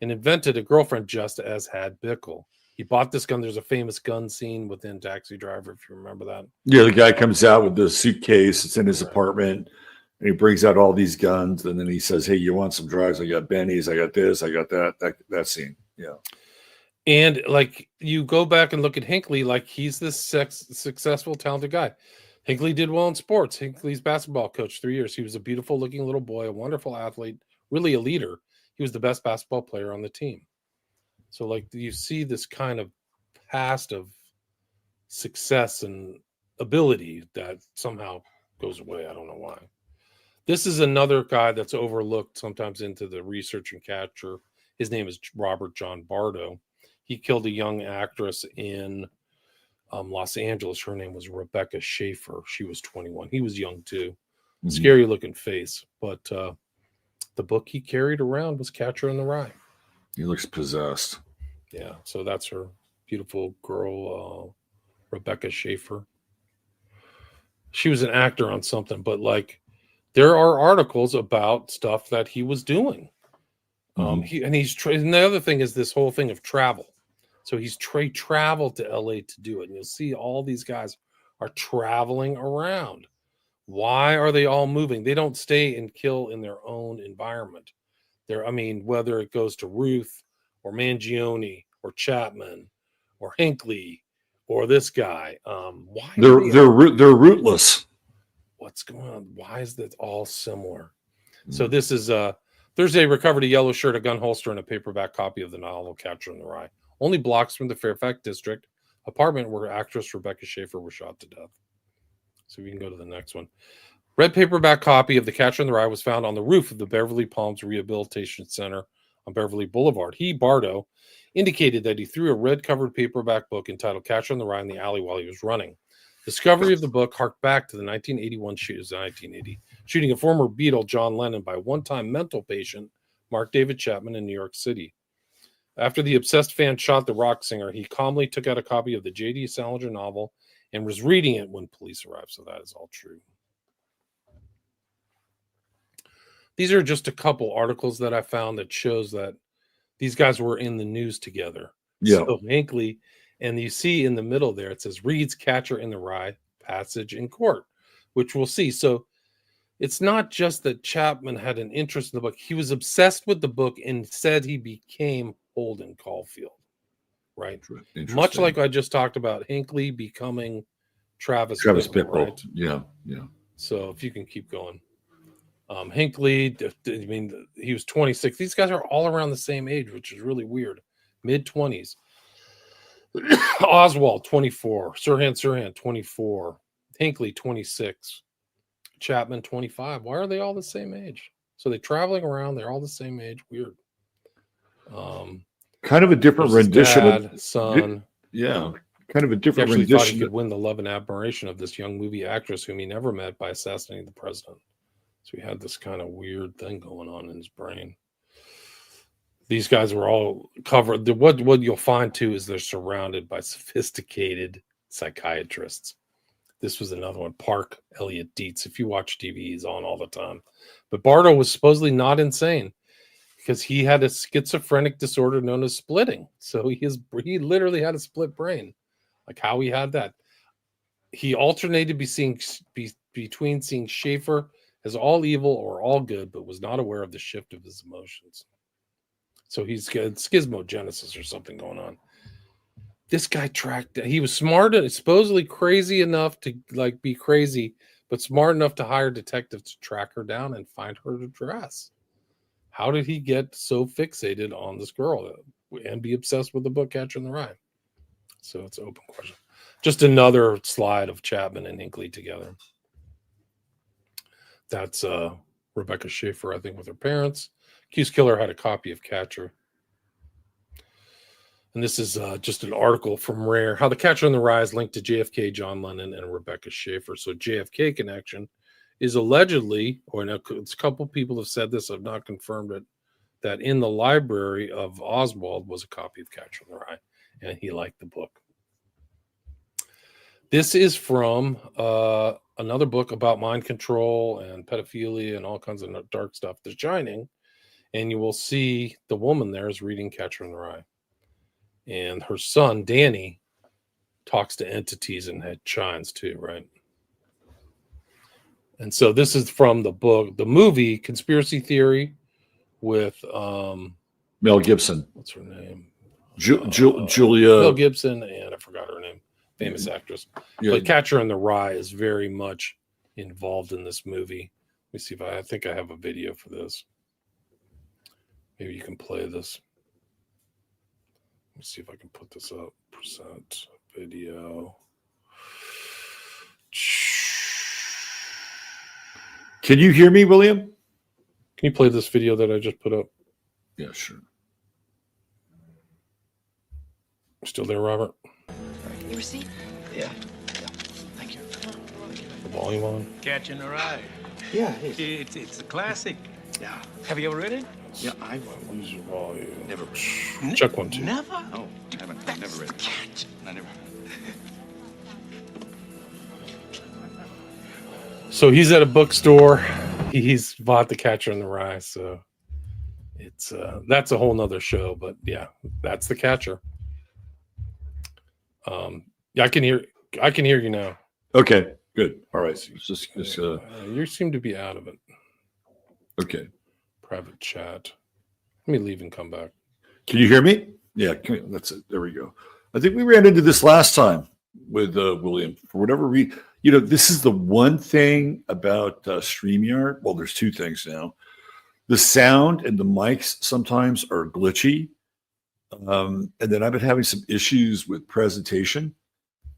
and invented a girlfriend just as had Bickle. He bought this gun. There's a famous gun scene within Taxi Driver, if you remember that. Yeah, the guy comes out with the suitcase. It's in his apartment, and he brings out all these guns, and then he says, "Hey, you want some drugs? I got Benny's. I got this. I got that." That scene. Yeah. And like you go back and look at Hinckley, like he's this successful, talented guy. Hinckley did well in sports. Hinckley's basketball coach 3 years. He was a beautiful looking little boy, a wonderful athlete, really a leader. He was the best basketball player on the team. So like you see this kind of past of success and ability that somehow goes away. I don't know why. This is another guy that's overlooked sometimes into the research and capture. His name is Robert John Bardo. He killed a young actress in Los Angeles. Her name was Rebecca Schaefer. She was 21. He was young too. Mhm. Scary looking face. But the book he carried around was Catcher in the Rye. He looks possessed. Yeah. So that's her beautiful girl, Rebecca Schaefer. She was an actor on something, but like there are articles about stuff that he was doing. And the other thing is this whole thing of travel. So he's traveled to LA to do it. And you'll see all these guys are traveling around. Why are they all moving? They don't stay and kill in their own environment. Whether it goes to Ruth or Mangione or Chapman or Hinckley or this guy. Why They're rootless. What's going on? Why is that all similar? So this is Thursday recovered a yellow shirt, a gun holster, and a paperback copy of the novel Catcher in the Rye. Only blocks from the Fairfax district apartment where actress Rebecca Schaefer was shot to death. So we can go to the next one. Red paperback copy of The Catcher in the Rye was found on the roof of the Beverly Palms Rehabilitation Center on Beverly Boulevard. He, Bardo, indicated that he threw a red-covered paperback book entitled Catcher in the Rye in the alley while he was running. Discovery of the book harked back to the 1980 shooting of former Beatle John Lennon by one-time mental patient Mark David Chapman in New York City. After the obsessed fan shot the rock singer, he calmly took out a copy of the J.D. Salinger novel and was reading it when police arrived. So that is all true. These are just a couple articles that I found that shows that these guys were in the news together. Yeah. So Hinckley, and you see in the middle there, it says reads Catcher in the Rye passage in court, which we'll see. So it's not just that Chapman had an interest in the book. He was obsessed with the book and said he became Holden Caulfield, right? Much like I just talked about Hinckley becoming Travis Bickle, right? Yeah. So if you can keep going. Hinckley, he was 26. These guys are all around the same age, which is really weird. Mid-20s. Oswald, 24. Sirhan, 24. Hinckley, 26. Chapman, 25. Why are they all the same age? So they're traveling around. They're all the same age. Weird. Kind of a different rendition. Dad, son. Yeah. Kind of a different he actually thought he rendition. could win the love and admiration of this young movie actress whom he never met by assassinating the president. So he had this kind of weird thing going on in his brain. These guys were all covered. What you'll find too is they're surrounded by sophisticated psychiatrists. This was another one, Park Elliott Dietz. If you watch TV, he's on all the time. But Bardo was supposedly not insane because he had a schizophrenic disorder known as splitting. So he literally had a split brain. Like how he had that. He alternated between seeing Schaefer as all evil or all good, but was not aware of the shift of his emotions. So he's got schismogenesis or something going on. This guy he was smart and supposedly crazy enough to be crazy, but smart enough to hire detectives to track her down and find her address. How did he get so fixated on this girl and be obsessed with the book Catcher in the Rye? So it's an open question. Just another slide of Chapman and Hinckley together. That's Rebecca Schaefer, I think, with her parents. Accused killer had a copy of Catcher. And this is just an article from Rare. How the Catcher in the Rye is linked to JFK, John Lennon, and Rebecca Schaefer. So JFK connection is allegedly, or a couple people have said this, I've not confirmed it, that in the library of Oswald was a copy of Catcher in the Rye, and he liked the book. This is from another book about mind control and pedophilia and all kinds of dark stuff, The Shining. And you will see the woman there is reading Catcher in the Rye. And her son, Danny, talks to entities and had shines too, right? And so this is from the book, the movie Conspiracy Theory with Mel Gibson. what's her name? Julia. Mel Gibson, and I forgot her name. Famous actress. Yeah. But Catcher in the Rye is very much involved in this movie. Let me see if I think I have a video for this. Maybe you can play this. Let me see if I can put this up. Percent video. Can you hear me, William? Can you play this video that I just put up? Yeah, sure. Still there, Robert? You receipt? Yeah. Thank you. The volume on? Catching a Rye. Yeah, It's a classic. Yeah. Have you ever read it? Yeah, I Use your volume. never. Check 1, 2. Never? Oh, haven't. Never read it. I never. So he's at a bookstore. He's bought The Catcher in the Rye. So it's that's a whole nother show. But yeah, that's The Catcher. Yeah, I can hear you now. Okay, good. All right. Just You seem to be out of it. okay. Private chat. Let me leave and come back. Can you hear me? Yeah, that's it. There we go. I think we ran into this last time with William. For whatever reason, this is the one thing about StreamYard. Well, there's two things now. The sound and the mics sometimes are glitchy. And then I've been having some issues with presentation.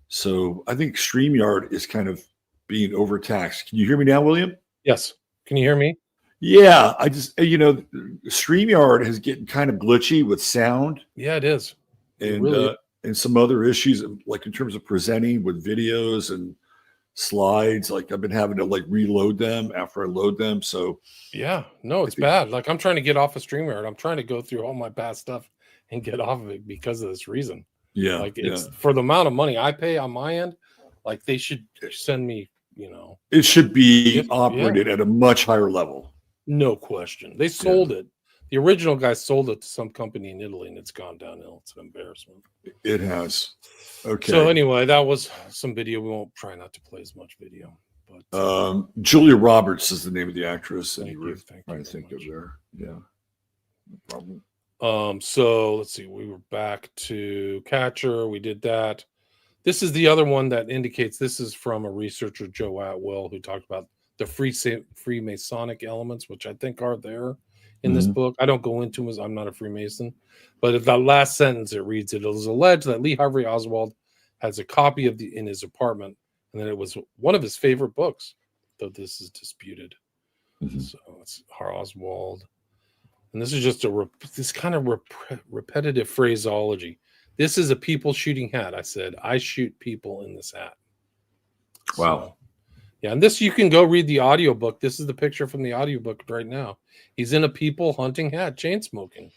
So I think StreamYard is kind of being overtaxed. Can you hear me now, William? Yes. Can you hear me? Yeah, I just, StreamYard is getting kind of glitchy with sound Yeah, it is. It and really is. and some other issues, like in terms of presenting with videos and slides. Like I've been having to reload them after I load them. So Yeah. No, it's bad. Like I'm trying to get off of StreamYard. I'm trying to go through all my past stuff and get off of it because of this reason. yeah, Like it's for the amount of money I pay on my end, like they should send me, it should be Yeah. operated at a much higher level. no question. They sold it. The original guy sold it to some company in Italy and it's gone downhill. It's an embarrassment. It has. Okay. So anyway, that was some video. We won't try not to play as much video. But Julia Roberts is the name of the actress. And Thank you were you. Thank you trying to very think of much. there. Yeah. No problem. So let's see. We were back to Catcher. We did that. This is the other one that indicates this is from a researcher, Joe Atwill, who talked about the Freemasonic elements, which I think are there in this book. I don't go into them as I'm not a Freemason, but at the last sentence it reads, it is alleged that Lee Harvey Oswald has a copy of in his apartment, and that it was one of his favorite books, though this is disputed. So it's Oswald. And this is just this kind of repetitive phraseology. This is a people shooting hat. I said, I shoot people in this hat. Wow. So, yeah, and this you can go read the audiobook. This is the picture from the audiobook right now. He's in a people hunting hat, chain smoking.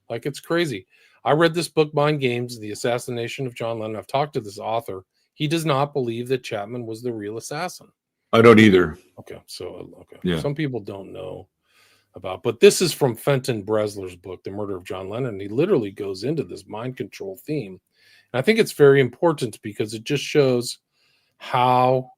Like it's crazy. I read this book, Mind Games, The Assassination of John Lennon. I've talked to this author. He does not believe that Chapman was the real assassin. I don't either. Okay. Yeah. Some people don't know about, but this is from Fenton Bresler's book, The Murder of John Lennon. He literally goes into this mind control theme. And I think it's very important because it just shows how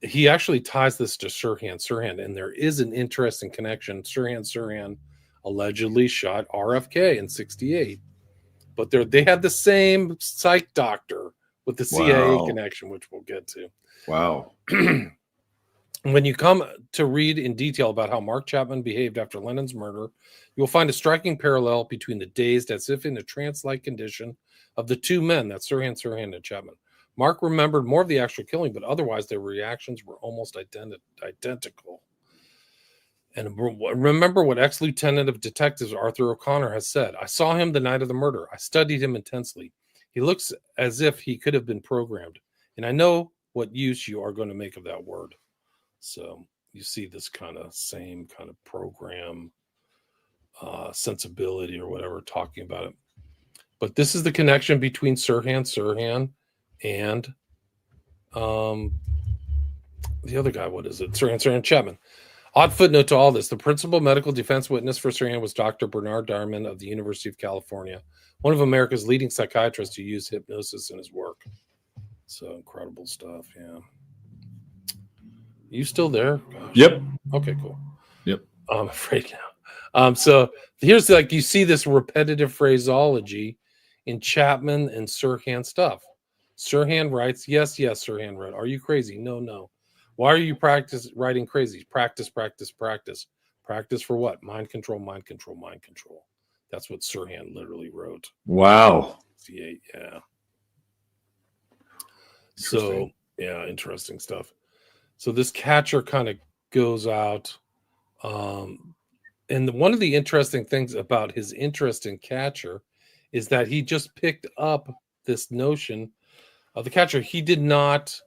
he actually ties this to Sirhan, and there is an interesting connection. Sirhan allegedly shot RFK in 1968, but they had the same psych doctor with the CIA connection, which we'll get to. Wow. When you come to read in detail about how Mark Chapman behaved after Lennon's murder, you'll find a striking parallel between the dazed, as if in a trance-like condition, of the two men, that's Sirhan and Chapman. Mark remembered more of the actual killing, but otherwise their reactions were almost identical. And remember what ex-lieutenant of detectives Arthur O'Connor has said. I saw him the night of the murder. I studied him intensely. He looks as if he could have been programmed. And I know what use you are going to make of that word. So you see this kind of same kind of program sensibility or whatever talking about it. But this is the connection between Sirhan and the other guy. What is it? Sirhan Chapman. Odd footnote to all this. The principal medical defense witness for Sirhan was Dr. Bernard Diamond of the University of California, one of America's leading psychiatrists who used hypnosis in his work. So incredible stuff. Yeah. You still there? Gosh. Yep. Okay, cool. Yep. I'm afraid now. So here's like you see this repetitive phraseology in Chapman and Sirhan stuff. Sirhan writes, yes, Sirhan wrote. Are you crazy? No. Why are you writing crazy? Practice. Practice for what? Mind control. That's what Sirhan literally wrote. Wow. Yeah. So, yeah, interesting stuff. So this catcher kind of goes out. And one of the interesting things about his interest in catcher is that he just picked up this notion of the catcher. He did not,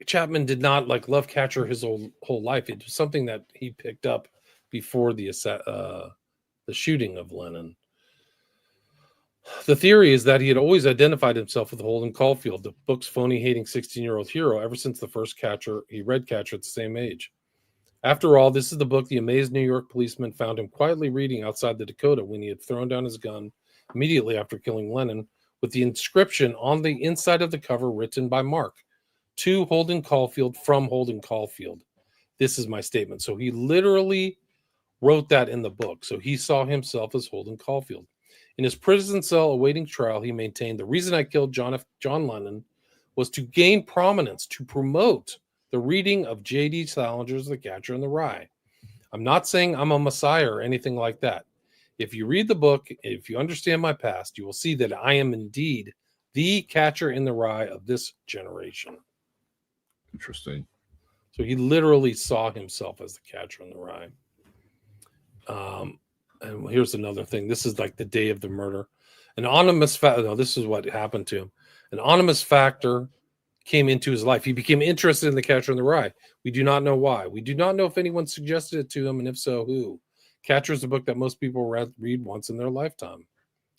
Chapman did not like love catcher his whole life. It was something that he picked up before the shooting of Lennon. The theory is that he had always identified himself with Holden Caulfield, the book's phony-hating 16-year-old hero, ever since the first Catcher he read Catcher at the same age. After all, this is the book the amazed New York policeman found him quietly reading outside the Dakota when he had thrown down his gun immediately after killing Lennon, with the inscription on the inside of the cover written by Mark, to Holden Caulfield from Holden Caulfield. This is my statement. So he literally wrote that in the book. So he saw himself as Holden Caulfield. In his prison cell awaiting trial, he maintained the reason I killed John Lennon was to gain prominence, to promote the reading of J.D. Salinger's The Catcher in the Rye. I'm not saying I'm a messiah or anything like that. If you read the book, if you understand my past, you will see that I am indeed the Catcher in the Rye of this generation. Interesting. So he literally saw himself as the Catcher in the Rye. And here's another thing. This is like the day of the murder. This is what happened to him. An ominous factor came into his life. He became interested in The Catcher in the Rye. We do not know why. We do not know if anyone suggested it to him, and if so, who. Catcher is a book that most people read once in their lifetime.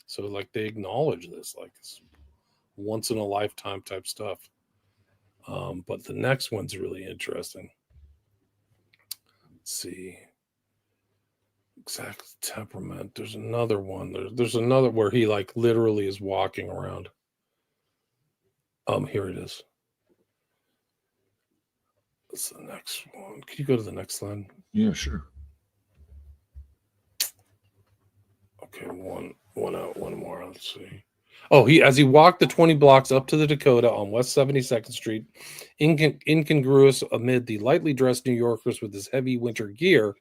So, like, they acknowledge this, like, it's once in a lifetime type stuff. But the next one's really interesting. Let's see. Exact temperament. There's another one. There's another where he like literally is walking around. Here it is. That's the next one. Can you go to the next slide? Yeah, sure. Okay, one more. Let's see. Oh, as he walked the 20 blocks up to the Dakota on West 72nd Street, incongruous amid the lightly dressed New Yorkers with his heavy winter gear,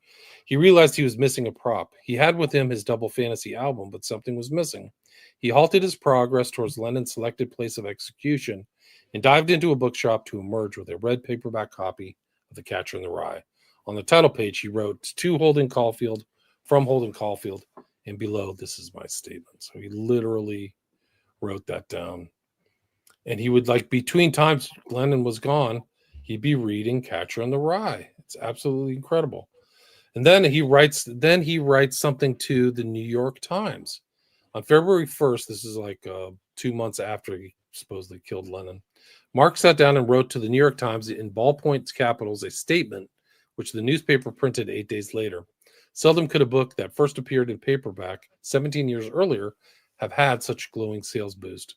he realized he was missing a prop. He had with him his double fantasy album, but something was missing. He halted his progress towards Lennon's selected place of execution and dived into a bookshop to emerge with a red paperback copy of The Catcher in the Rye. On the title page, he wrote, to Holden Caulfield, from Holden Caulfield, and below, this is my statement. So he literally wrote that down. And he would, like, between times Lennon was gone, he'd be reading Catcher in the Rye. It's absolutely incredible. And then he writes something to the New York Times. On February 1st, this is like 2 months after he supposedly killed Lennon, Mark sat down and wrote to the New York Times in ballpoint capitals a statement, which the newspaper printed 8 days later. Seldom could a book that first appeared in paperback 17 years earlier have had such glowing sales boost.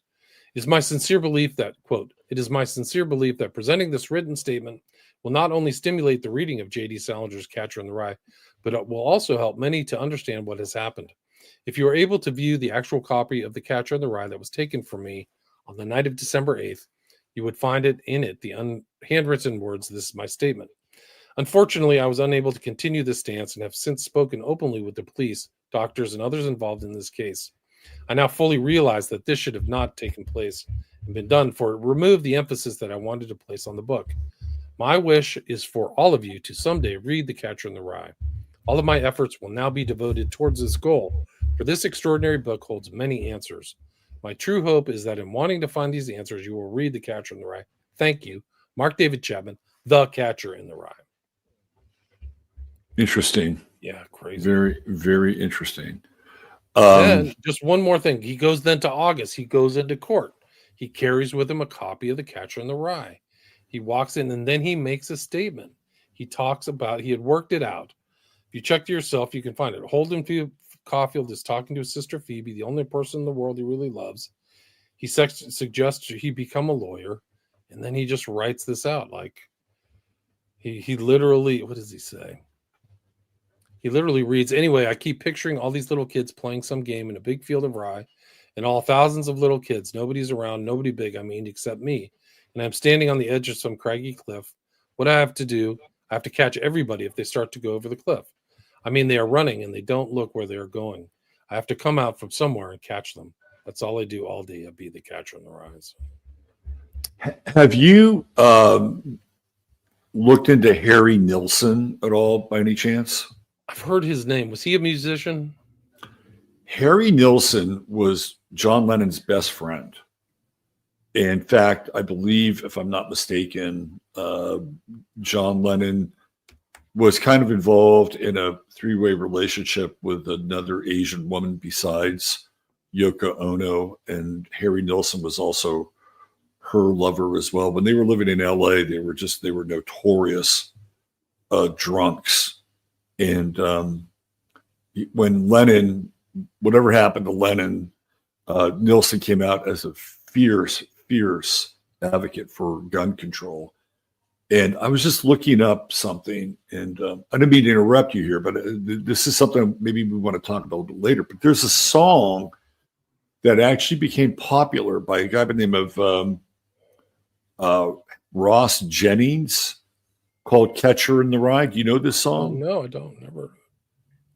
It is my sincere belief that, quote, it is my sincere belief that presenting this written statement will not only stimulate the reading of J.D. Salinger's Catcher in the Rye, but it will also help many to understand what has happened. If you are able to view the actual copy of The Catcher in the Rye that was taken from me on the night of December 8th, you would find the handwritten words, this is my statement. Unfortunately, I was unable to continue this stance and have since spoken openly with the police, doctors, and others involved in this case. I now fully realize that this should have not taken place and been done, for it removed the emphasis that I wanted to place on the book. My wish is for all of you to someday read The Catcher in the Rye. All of my efforts will now be devoted towards this goal, for this extraordinary book holds many answers. My true hope is that in wanting to find these answers, you will read The Catcher in the Rye. Thank you, Mark David Chapman, The Catcher in the Rye. Interesting. Yeah, crazy. Very, very interesting. Then, just one more thing. He goes then to August. He goes into court. He carries with him a copy of The Catcher in the Rye. He walks in, and then he makes a statement. He talks about, he had worked it out. If you check to yourself, you can find it. Holden Caulfield is talking to his sister Phoebe, the only person in the world he really loves. He suggests he become a lawyer, and then he just writes this out. Like, he literally, what does he say? He literally reads, anyway, I keep picturing all these little kids playing some game in a big field of rye, and all thousands of little kids. Nobody's around, nobody big, I mean, except me. And I'm standing on the edge of some craggy cliff. What I have to do, I have to catch everybody if they start to go over the cliff. I mean, they are running, and they don't look where they are going. I have to come out from somewhere and catch them. That's all I do all day. I be the catcher in the rise. Have you looked into Harry Nilsson at all by any chance? I've heard his name. Was he a musician? Harry Nilsson was John Lennon's best friend. In fact, I believe, if I'm not mistaken, John Lennon was kind of involved in a three-way relationship with another Asian woman besides Yoko Ono, and Harry Nilsson was also her lover as well. When they were living in LA, they were notorious drunks. And when Lennon, whatever happened to Lennon, Nilsson came out as a fierce advocate for gun control. And I was just looking up something, and I didn't mean to interrupt you here, but this is something maybe we want to talk about a little bit later. But there's a song that actually became popular by a guy by the name of Ross Jennings called "Catcher in the Rye." Do you know this Oh, song? no, I don't. Never.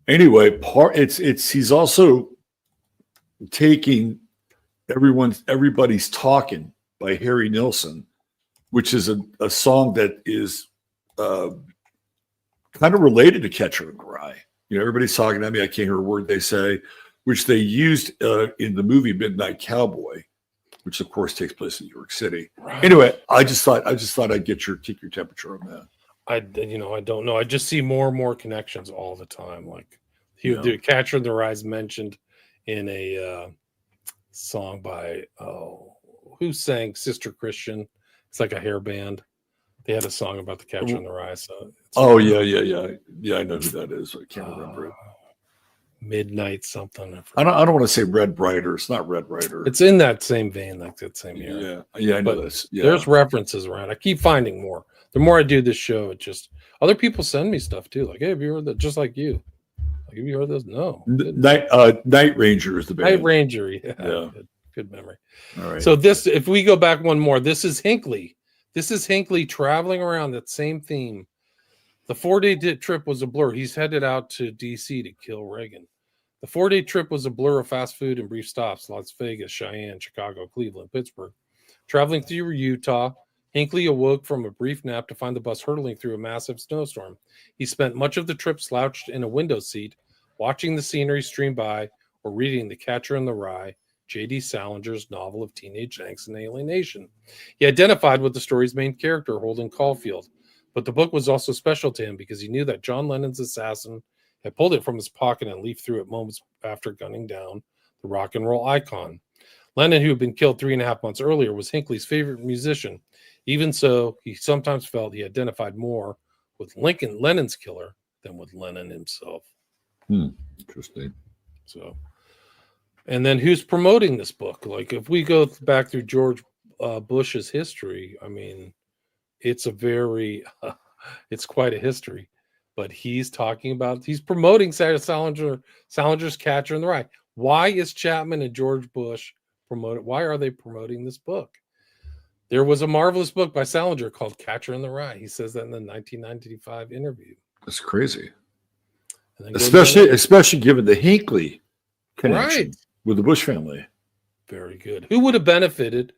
Anyway, he's also taking Everybody's Talking by Harry Nilsson, which is a song that is kind of related to Catcher in the Rye. You know, everybody's talking at me. I can't hear a word they say, which they used in the movie Midnight Cowboy, which of course takes place in New York City. Right. Anyway, I just thought I'd take your temperature on that. I don't know. I just see more and more connections all the time. Like the Catcher in the Rye is mentioned in a song by who sang Sister Christian. It's like a hair band. They had a song about the Catcher in the Rye. So I know who that is. I can't remember it. Midnight something. I don't want to say Red Brighter. It's not Red Brighter. It's in that same vein, like that same year. Yeah, I know But this. Yeah. There's references around. I keep finding more. The more I do this show, it just other people send me stuff too. Like, hey, have you heard that? Just like you. Like, have you heard this? No. Night Ranger is the band. Night Ranger. Yeah. Good memory. All right. So if we go back one more, this is Hinckley. This is Hinckley traveling around that same theme. The 4-day trip was a blur. He's headed out to D.C. to kill Reagan. The 4-day trip was a blur of fast food and brief stops: Las Vegas, Cheyenne, Chicago, Cleveland, Pittsburgh. Traveling through Utah, Hinckley awoke from a brief nap to find the bus hurtling through a massive snowstorm. He spent much of the trip slouched in a window seat, watching the scenery stream by or reading The Catcher in the Rye, J.D. Salinger's novel of teenage angst and alienation. He identified with the story's main character, Holden Caulfield, but the book was also special to him because he knew that John Lennon's assassin had pulled it from his pocket and leafed through it moments after gunning down the rock and roll icon. Lennon, who had been killed 3.5 months earlier, was Hinckley's favorite musician. Even so, he sometimes felt he identified more with Lennon's killer than with Lennon himself. Interesting. So, and then who's promoting this book? Like, if we go back through George Bush's history, I mean, it's quite a history. But he's promoting Salinger's Catcher in the Rye. Why is Chapman and George Bush promoted? Why are they promoting this book? There was a marvelous book by Salinger called Catcher in the Rye. He says that in the 1995 interview. That's crazy. And then Especially given the Hinckley connection with the Bush family. Very good. Who would have benefited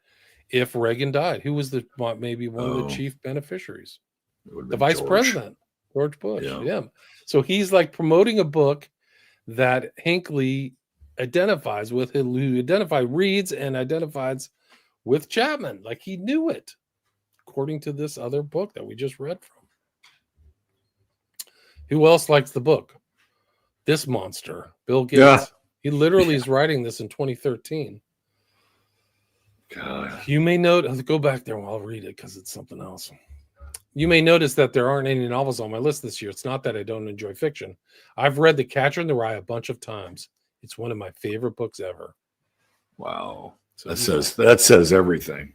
if Reagan died? Who was maybe one of the chief beneficiaries? It would have The been vice George. president, George Bush. Yeah. Yeah. So he's like promoting a book that Hinckley identifies with, who reads and identifies with Chapman. Like he knew it, according to this other book that we just read from. Who else likes the book? This monster, Bill Gates. Yeah. He literally is writing this in 2013. God. You may note, go back there while I'll read it because it's something else. You may notice that there aren't any novels on my list this year. It's not that I don't enjoy fiction. I've read The Catcher in the Rye a bunch of times. It's one of my favorite books ever. Wow. So That says everything.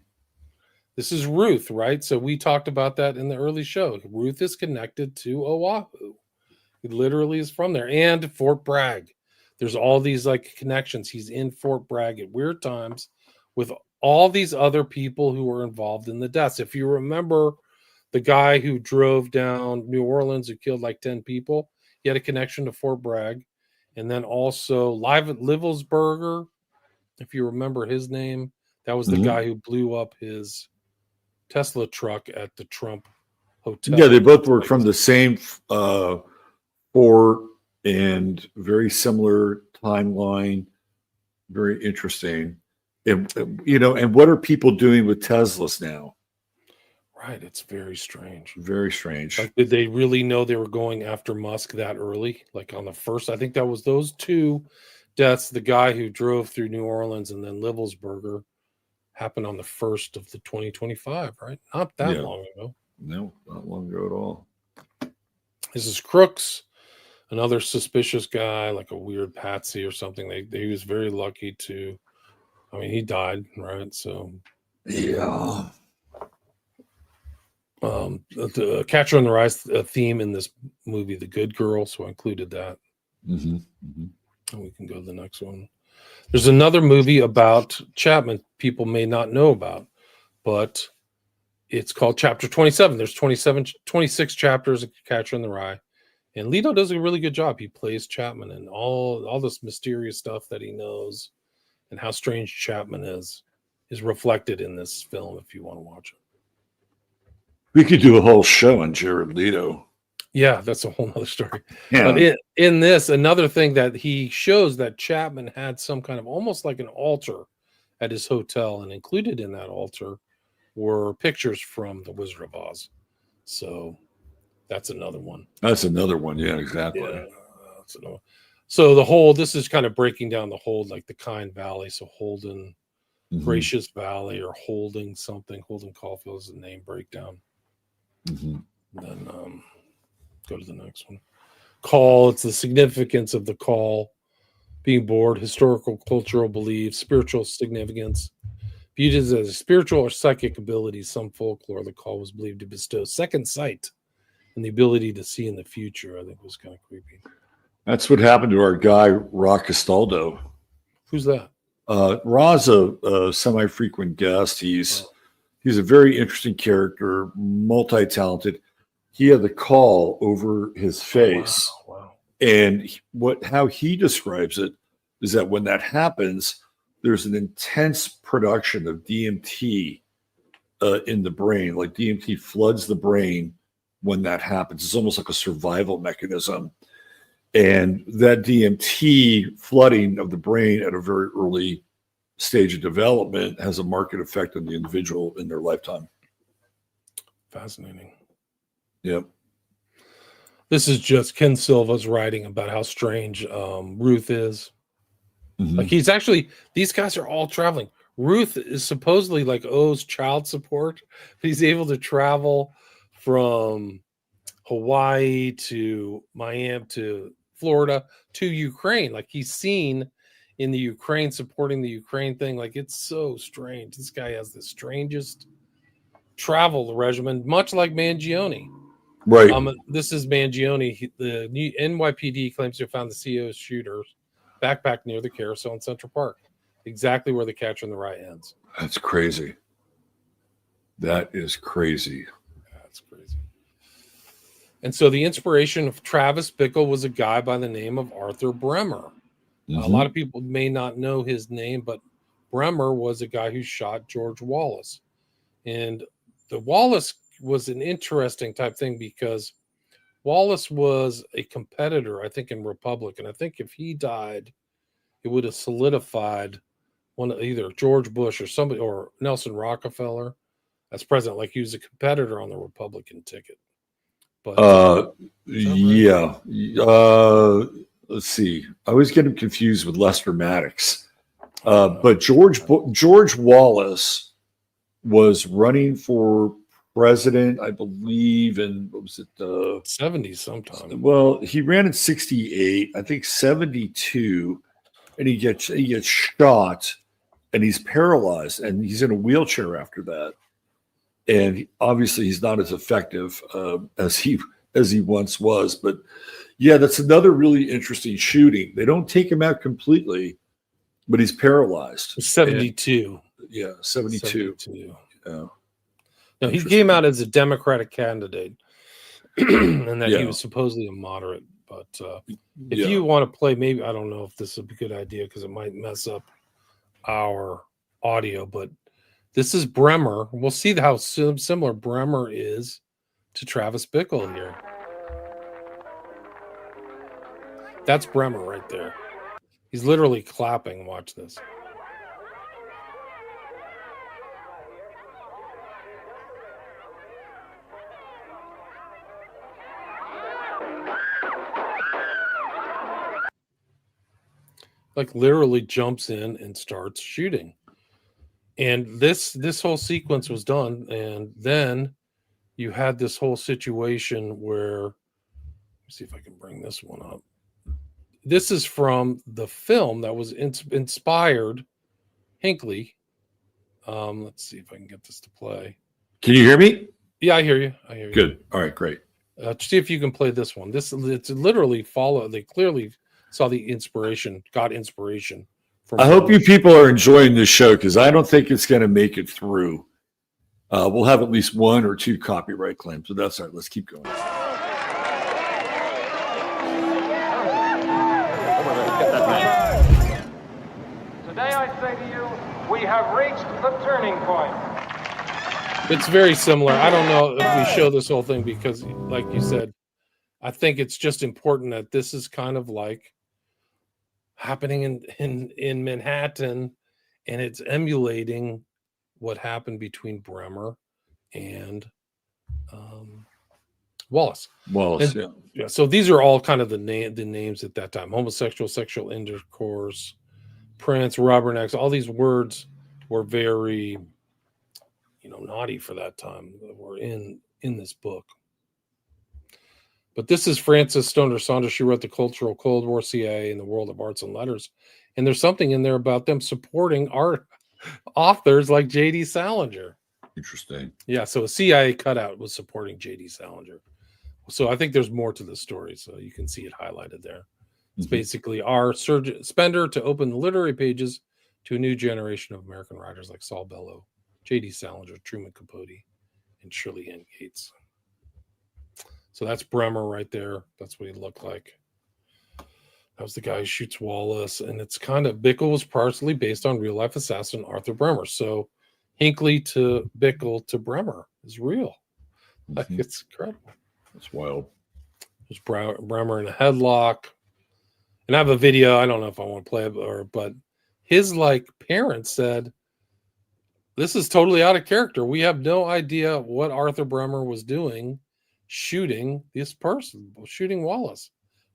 this is Ruth, right? So we talked about that in the early show. Ruth is connected to Oahu. He literally is from there. And Fort Bragg. There's all these like connections. He's in Fort Bragg at weird times with all these other people who were involved in the deaths. If you remember the guy who drove down New Orleans who killed like 10 people, he had a connection to Fort Bragg. And then also Livelsberger, if you remember his name, that was the guy who blew up his Tesla truck at the Trump hotel. Yeah, they both work from the same port and very similar timeline. Very interesting. And, and what are people doing with Teslas now? Right. It's very strange. Very strange. Like, did they really know they were going after Musk that early? Like on the first, I think that was those two deaths. The guy who drove through New Orleans and then Livelsberger happened on the 1st of the 2025, right? Not that long ago. No, not long ago at all. This is Crooks, another suspicious guy, like a weird patsy or something. He was very lucky to, he died, right? So, yeah. The Catcher in the Rye theme in this movie, The Good Girl, so I included that. Mm-hmm. Mm-hmm. And we can go to the next one. There's another movie about Chapman people may not know about, but it's called Chapter 27. There's 26 chapters of Catcher in the Rye. And Leto does a really good job. He plays Chapman and all this mysterious stuff that he knows and how strange Chapman is reflected in this film if you want to watch it. We could do a whole show on Jared Leto. Yeah, that's a whole nother story. Yeah. But in this, another thing that he shows that Chapman had some kind of almost like an altar at his hotel, and included in that altar were pictures from The Wizard of Oz. So that's another one. That's another one. Yeah, exactly. Yeah, that's another one. So this is kind of breaking down the whole, like the Kind Valley. So Holden, Gracious Valley, or Holding something. Holden Caulfield is the name breakdown. Mm-hmm. Then go to the next one. Call. It's the significance of the call, being bored, historical, cultural beliefs, spiritual significance. Viewed as a spiritual or psychic ability, some folklore, the call was believed to bestow second sight and the ability to see in the future. I think was kind of creepy. That's what happened to our guy, Ra Castaldo. Who's that? Ra's a semi-frequent guest. He's a very interesting character, multi-talented. He had the call over his face. Wow. And how he describes it is that when that happens, there's an intense production of DMT in the brain. Like DMT floods the brain when that happens. It's almost like a survival mechanism. And that DMT flooding of the brain at a very early stage of development has a marked effect on the individual in their lifetime. Fascinating. Yep. This is just Ken Silva's writing about how strange Ruth is. Mm-hmm. Like these guys are all traveling. Ruth is supposedly like owes child support, but he's able to travel from Hawaii to Miami to Florida to Ukraine. Like he's seen in the Ukraine, supporting the Ukraine thing. Like it's so strange. This guy has the strangest travel regimen, much like Mangione. Right. This is Mangione. The NYPD claims to have found the CEO's shooter's backpack near the carousel in Central Park, exactly where the Catcher in the Rye ends. That's crazy. That is crazy. That's crazy. And so the inspiration of Travis Bickle was a guy by the name of Arthur Bremer. Mm-hmm. A lot of people may not know his name, but Bremer was a guy who shot George Wallace. And the Wallace was an interesting type thing because Wallace was a competitor, I think, in Republican. I think if he died, it would have solidified either George Bush or somebody or Nelson Rockefeller as president. Like he was a competitor on the Republican ticket. But yeah. Let's see. I always get him confused with Lester Maddox. But George Wallace was running for president, I believe, in what was it? 70s sometime. Well, he ran in 68, I think 72, and he gets shot, and he's paralyzed, and he's in a wheelchair after that. And obviously, he's not as effective as he once was. But yeah, that's another really interesting shooting. They don't take him out completely, but he's paralyzed. 72. And, yeah, 72. Yeah. No, he came out as a Democratic candidate, and that he was supposedly a moderate. But if you want to play, maybe I don't know if this is a good idea because it might mess up our audio. But this is Bremer. We'll see how similar Bremer is to Travis Bickle here. That's Bremer right there. He's literally clapping. Watch this. Like literally jumps in and starts shooting. And this whole sequence was done. And then you had this whole situation where, let me see if I can bring this one up. This is from the film that was inspired Hinckley. Let's see if I can get this to play. Can you hear me? Yeah, I hear you. Good. All right, great. See if you can play this one. It's literally they clearly saw the inspiration, got inspiration from. I hope you people are enjoying this show because I don't think it's going to make it through. We'll have at least 1 or 2 copyright claims, so that's all right. Let's keep going. Today I say to you, we have reached the turning point. It's very similar. I don't know if we show this whole thing because, like you said, I think it's just important that this is kind of like happening in Manhattan, and it's emulating what happened between Bremer and Wallace. Yeah. So these are all kind of the names at that time: homosexual, sexual intercourse, Prince, rubbernecks. All these words were very, naughty for that time. That were in this book. But this is Frances Stoner Saunders. She wrote The Cultural Cold War, CIA in the World of Arts and Letters. And there's something in there about them supporting art authors like J.D. Salinger. Interesting. Yeah, so a CIA cutout was supporting J.D. Salinger. So I think there's more to the story, so you can see it highlighted there. It's basically our spender to open the literary pages to a new generation of American writers like Saul Bellow, J.D. Salinger, Truman Capote, and Shirley Ann Gates. So that's Bremer right there. That's what he looked like. That was the guy who shoots Wallace. And it's kind of, Bickle was partially based on real life assassin Arthur Bremer. So Hinckley to Bickle to Bremer is real. Like, it's incredible. That's wild. There's Bremer in a headlock. And I have a video. I don't know if I want to play it, but his parents said, this is totally out of character. We have no idea what Arthur Bremer was doing shooting this person, shooting Wallace.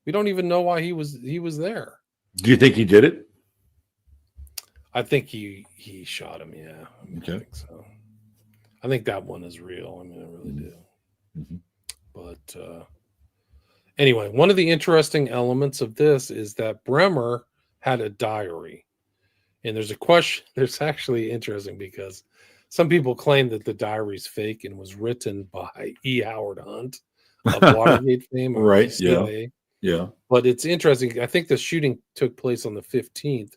We don't even know why he was there. Do you think he did it? I think he shot him. Yeah. Okay. I think so. I think that one is real. I mean, I really do. But anyway, one of the interesting elements of this is that Bremer had a diary. And there's a question. There's actually interesting because some people claim that the diary is fake and was written by E. Howard Hunt of Watergate fame. Right. CIA. Yeah. But it's interesting. I think the shooting took place on the 15th.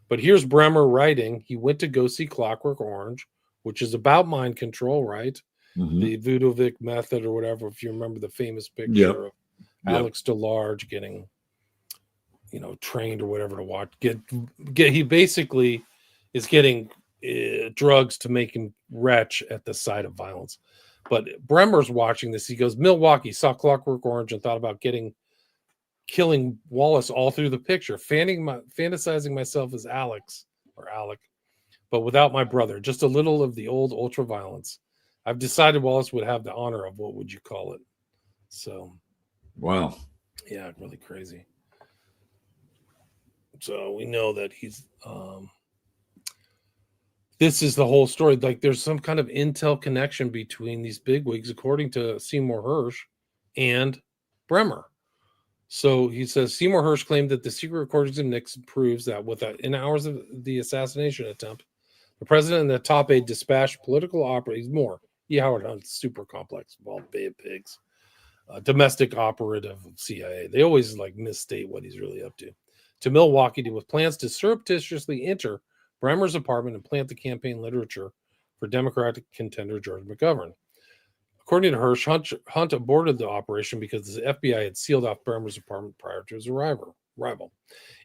But here's Bremer writing. He went to go see Clockwork Orange, which is about mind control, right? The Vudovic method or whatever, if you remember the famous picture of Alex DeLarge getting, trained or whatever to watch. He basically is getting drugs to make him retch at the sight of violence. But Bremer's watching this. He goes, Milwaukee, saw Clockwork Orange and thought about killing Wallace all through the picture, fantasizing myself as Alex or Alec, but without my brother, just a little of the old ultra violence. I've decided Wallace would have the honor of what would you call it? So, Wow. yeah, really crazy. So we know that he's, this is the whole story. Like there's some kind of intel connection between these bigwigs, according to Seymour Hersh and Bremer. So he says Seymour Hersh claimed that the secret recordings of Nixon proves that in hours of the assassination attempt, the president and the top aide dispatched political operatives more. Howard Hunt's super complex, involved Bay of Pigs, domestic operative of CIA. They always like misstate what he's really up to Milwaukee with plans to surreptitiously enter Bremer's apartment and plant the campaign literature for Democratic contender George McGovern. According to Hersh, Hunt aborted the operation because the FBI had sealed off Bremer's apartment prior to his arrival.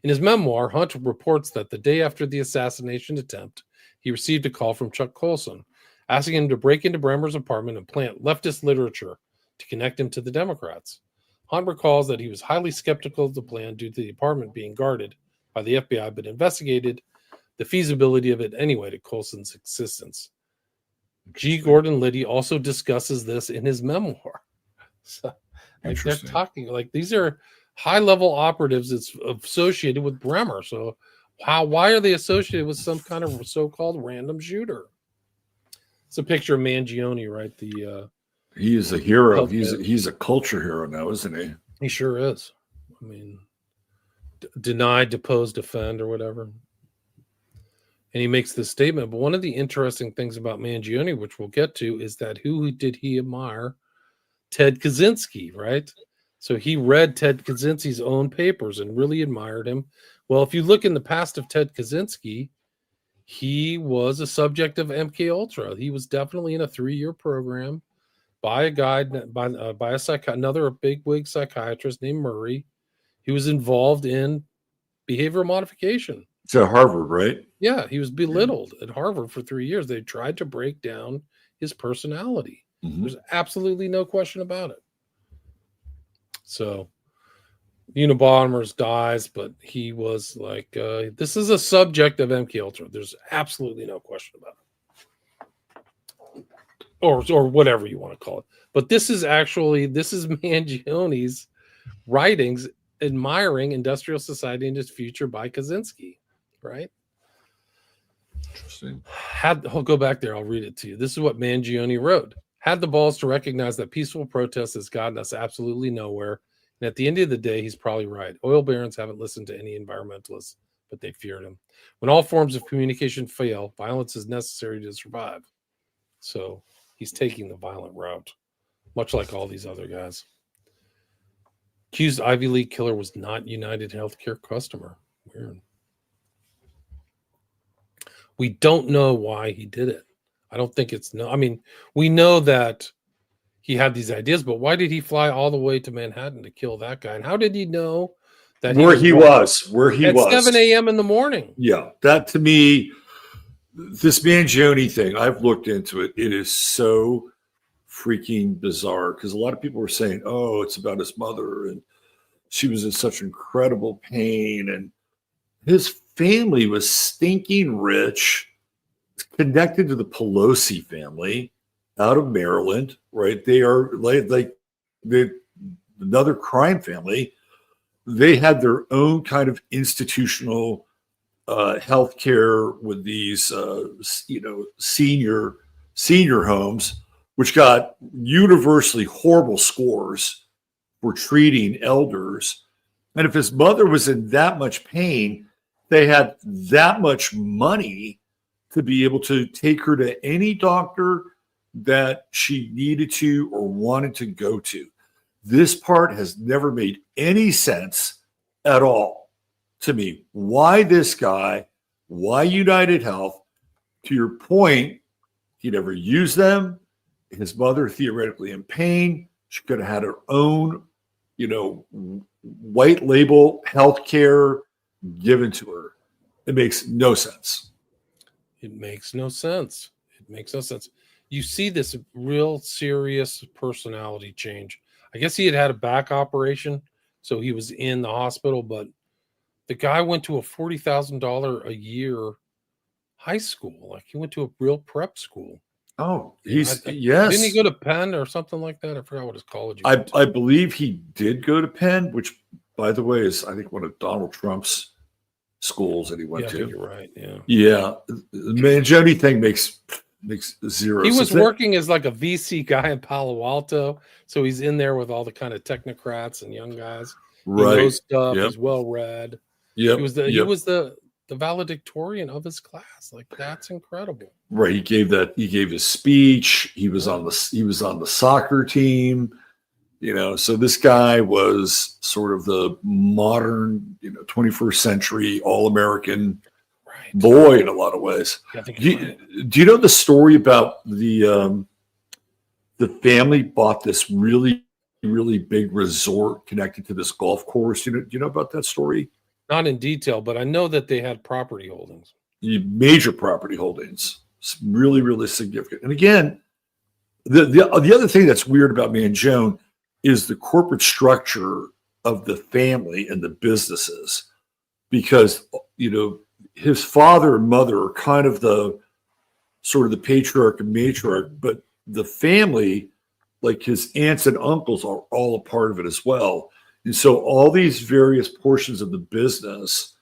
In his memoir, Hunt reports that the day after the assassination attempt, he received a call from Chuck Colson, asking him to break into Bremer's apartment and plant leftist literature to connect him to the Democrats. Hunt recalls that he was highly skeptical of the plan due to the apartment being guarded by the FBI, but investigated the feasibility of it anyway to Colson's existence. G. Gordon Liddy also discusses this in his memoir. So, like they're talking like these are high-level operatives that's associated with Bremer. So why are they associated with some kind of so-called random shooter? It's a picture of Mangione, right? He is a hero. He's a culture hero now, isn't he? He sure is. I mean, deny, depose, defend, or whatever. And he makes this statement. But one of the interesting things about Mangione, which we'll get to, is that who did he admire? Ted Kaczynski, right? So he read Ted Kaczynski's own papers and really admired him. Well, if you look in the past of Ted Kaczynski, he was a subject of MK Ultra. He was definitely in a 3-year program by a guy, by another bigwig psychiatrist named Murray. He was involved in behavioral modification. It's at Harvard, right? Yeah, he was belittled at Harvard for 3 years. They tried to break down his personality. Mm-hmm. There's absolutely no question about it. So, Unabomers dies, but he was like, this is a subject of MK Ultra. There's absolutely no question about it. Or whatever you want to call it. But this is Mangione's writings admiring industrial society and its future by Kaczynski, right? Interesting. I'll go back there. I'll read it to you. This is what Mangione wrote. Had the balls to recognize that peaceful protest has gotten us absolutely nowhere. And at the end of the day, he's probably right. Oil barons haven't listened to any environmentalists, but they feared him. When all forms of communication fail, violence is necessary to survive. So he's taking the violent route, much like all these other guys. Accused Ivy League killer was not United Healthcare customer. Weird. We don't know why he did it. I don't think we know that he had these ideas, but why did he fly all the way to Manhattan to kill that guy? And how did he know that where he was at 7 a.m. in the morning? Yeah, that to me, this Mangione thing, I've looked into it. It is so freaking bizarre because a lot of people were saying, oh, it's about his mother and she was in such incredible pain. And his family was stinking rich, connected to the Pelosi family out of Maryland, right? They are like another crime family. They had their own kind of institutional healthcare with these, senior homes, which got universally horrible scores for treating elders. And if his mother was in that much pain, they had that much money to be able to take her to any doctor that she needed to or wanted to go to. This part has never made any sense at all to me. Why this guy? Why United Health? To your point, he never used them. His mother theoretically in pain. She could have had her own, white label healthcare given to her. It makes no sense. It makes no sense. It makes no sense. You see this real serious personality change. I guess he had a back operation, so he was in the hospital, but the guy went to a $40,000 a year high school. Like he went to a real prep school. Oh, Didn't he go to Penn or something like that? I forgot what his college. I believe he did go to Penn, which, by the way, is I think one of Donald Trump's schools that he went I to. think you're right. Yeah. Yeah, the Mangione thing makes zero. He was sense. working as like a VC guy in Palo Alto, so he's in there with all the kind of technocrats and young guys. He Right. knows stuff. Yep. He's well read. Yep. He was the valedictorian of his class. Like that's incredible. Right. He gave his speech. He was on the soccer team. So this guy was sort of the modern, 21st century all-American boy in a lot of ways. Yeah, I think Do you know the story about the family bought this really, really big resort connected to this golf course? Do you know about that story? not in detail, but I know that they had property holdings. Major property holdings. It's really, really significant. And again, the other thing that's weird about Mangione is the corporate structure of the family and the businesses, because his father and mother are kind of the sort of the patriarch and matriarch, but the family, like his aunts and uncles, are all a part of it as well. And so all these various portions of the business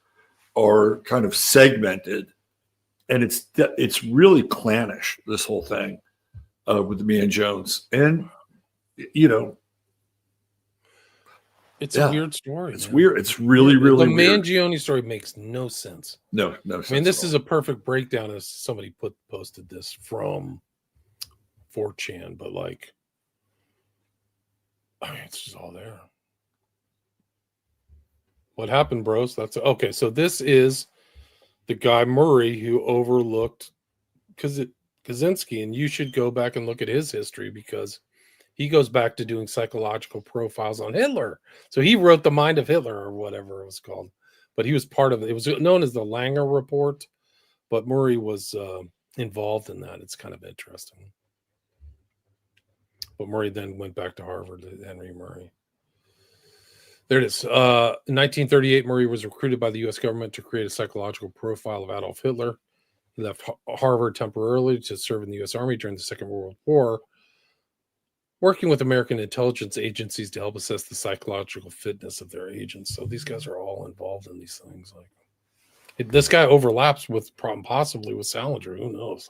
are kind of segmented, and it's really clannish, this whole thing with the Mangiones. And it's a weird story. It's man. weird. It's really, really the weird. Mangione story makes no sense. No sense. I mean, this is a perfect breakdown. As somebody posted this from 4chan, but it's just all there. What happened, bros? That's okay. So this is the guy Murray who overlooked Kaczynski, and you should go back and look at his history because he goes back to doing psychological profiles on Hitler. So he wrote The Mind of Hitler or whatever it was called, but he was part of it. It was known as the Langer Report, but Murray was involved in that. It's kind of interesting. But Murray then went back to Harvard, Henry Murray. There it is. In 1938, Murray was recruited by the U.S. government to create a psychological profile of Adolf Hitler. He left Harvard temporarily to serve in the U.S. Army during the Second World War, working with American intelligence agencies to help assess the psychological fitness of their agents. So these guys are all involved in these things. This guy overlaps with possibly with Salinger. Who knows?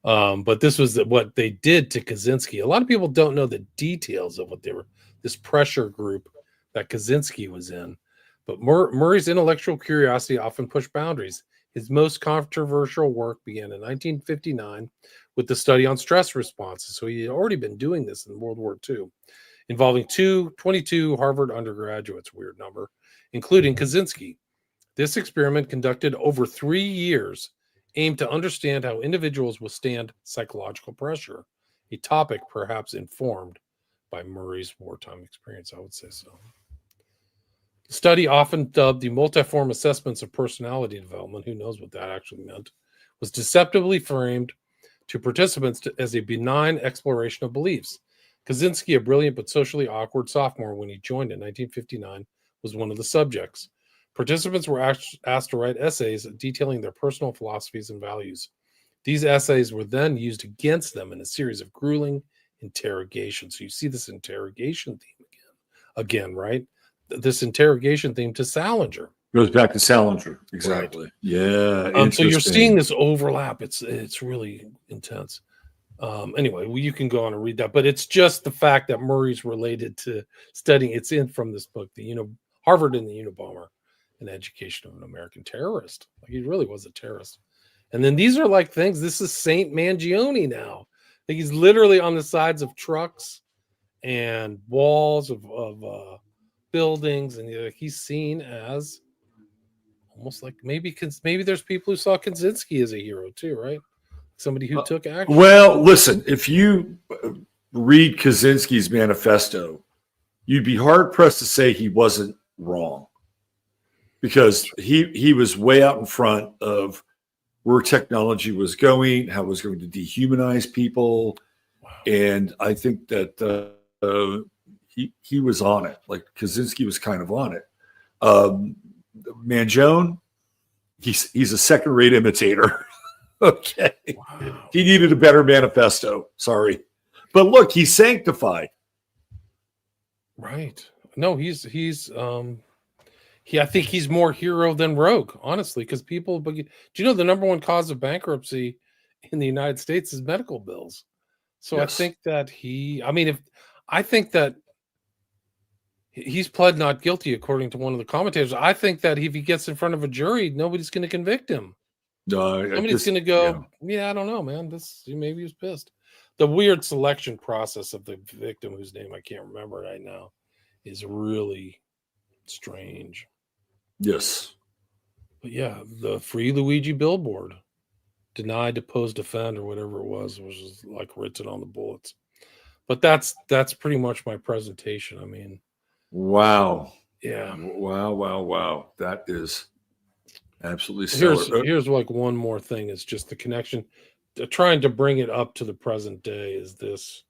But this was what they did to Kaczynski. A lot of people don't know the details of what they were. This pressure group that Kaczynski was in. But Murray's intellectual curiosity often pushed boundaries. His most controversial work began in 1959 with the study on stress responses. So he had already been doing this in World War II, involving 22 Harvard undergraduates, weird number, including Kaczynski. This experiment, conducted over 3 years, aimed to understand how individuals withstand psychological pressure, a topic perhaps informed by Murray's wartime experience, I would say so. The study, often dubbed the multiform assessments of personality development, who knows what that actually meant, was deceptively framed to participants as a benign exploration of beliefs. Kaczynski, a brilliant but socially awkward sophomore when he joined in 1959, was one of the subjects. Participants were asked to write essays detailing their personal philosophies and values. These essays were then used against them in a series of grueling interrogation. So you see this interrogation theme again, right? This interrogation theme to Salinger. Goes back to Salinger. Exactly. Right. Yeah. So you're seeing this overlap. It's really intense. Anyway, you can go on and read that, but it's just the fact that Murray's related to studying. It's in from this book, Harvard and the Unabomber, an education of an American terrorist. He really was a terrorist. And then these are things. This is Saint Mangione now. He's literally on the sides of trucks and walls of buildings, and he's seen as almost maybe there's people who saw Kaczynski as a hero too, right? Somebody who took action. Well, listen, if you read Kaczynski's manifesto, you'd be hard pressed to say he wasn't wrong, because he was way out in front of where technology was going, how it was going to dehumanize people. And I think that he was on it. Like Kaczynski was kind of on it. Mangione, he's a second-rate imitator. Okay. Wow. He needed a better manifesto. Sorry. But look, he's sanctified. Right. No, I think he's more hero than rogue, honestly, because people. Do you know the number one cause of bankruptcy in the United States is medical bills? So Yes. I think that I think that he's pled not guilty, according to one of the commentators. I think that if he gets in front of a jury, nobody's going to convict him. Somebody's going to go, yeah, I don't know, man. Maybe he was pissed. The weird selection process of the victim, whose name I can't remember right now, is really strange. Yes. But yeah, the Free Luigi billboard, denied to pose defend or whatever it was just like written on the bullets. But that's pretty much my presentation. I mean, wow. Yeah. Wow. That is absolutely stellar. Here's like one more thing is just the connection. Trying to bring it up to the present day is this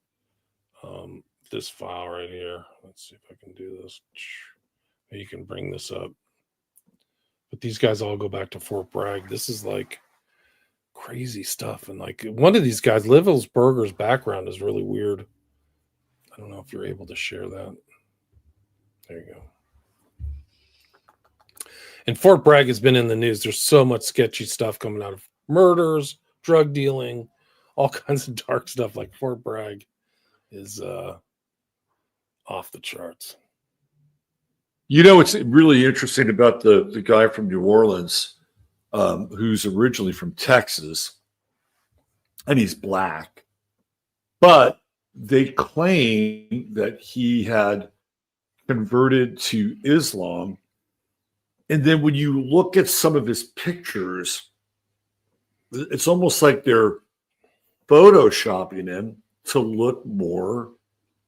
this file right here. Let's see if I can do this. You can bring this up. But these guys all go back to Fort Bragg. This is like crazy stuff. And like one of these guys, Livelsberger's background is really weird. I don't know if you're able to share that. There you go. And Fort Bragg has been in the news. There's so much sketchy stuff coming out of murders, drug dealing, all kinds of dark stuff. Like Fort Bragg is off the charts. You know, what's really interesting about the guy from New Orleans, who's originally from Texas, and he's black, but they claim that he had converted to Islam. And then when you look at some of his pictures, it's almost like they're photoshopping him to look more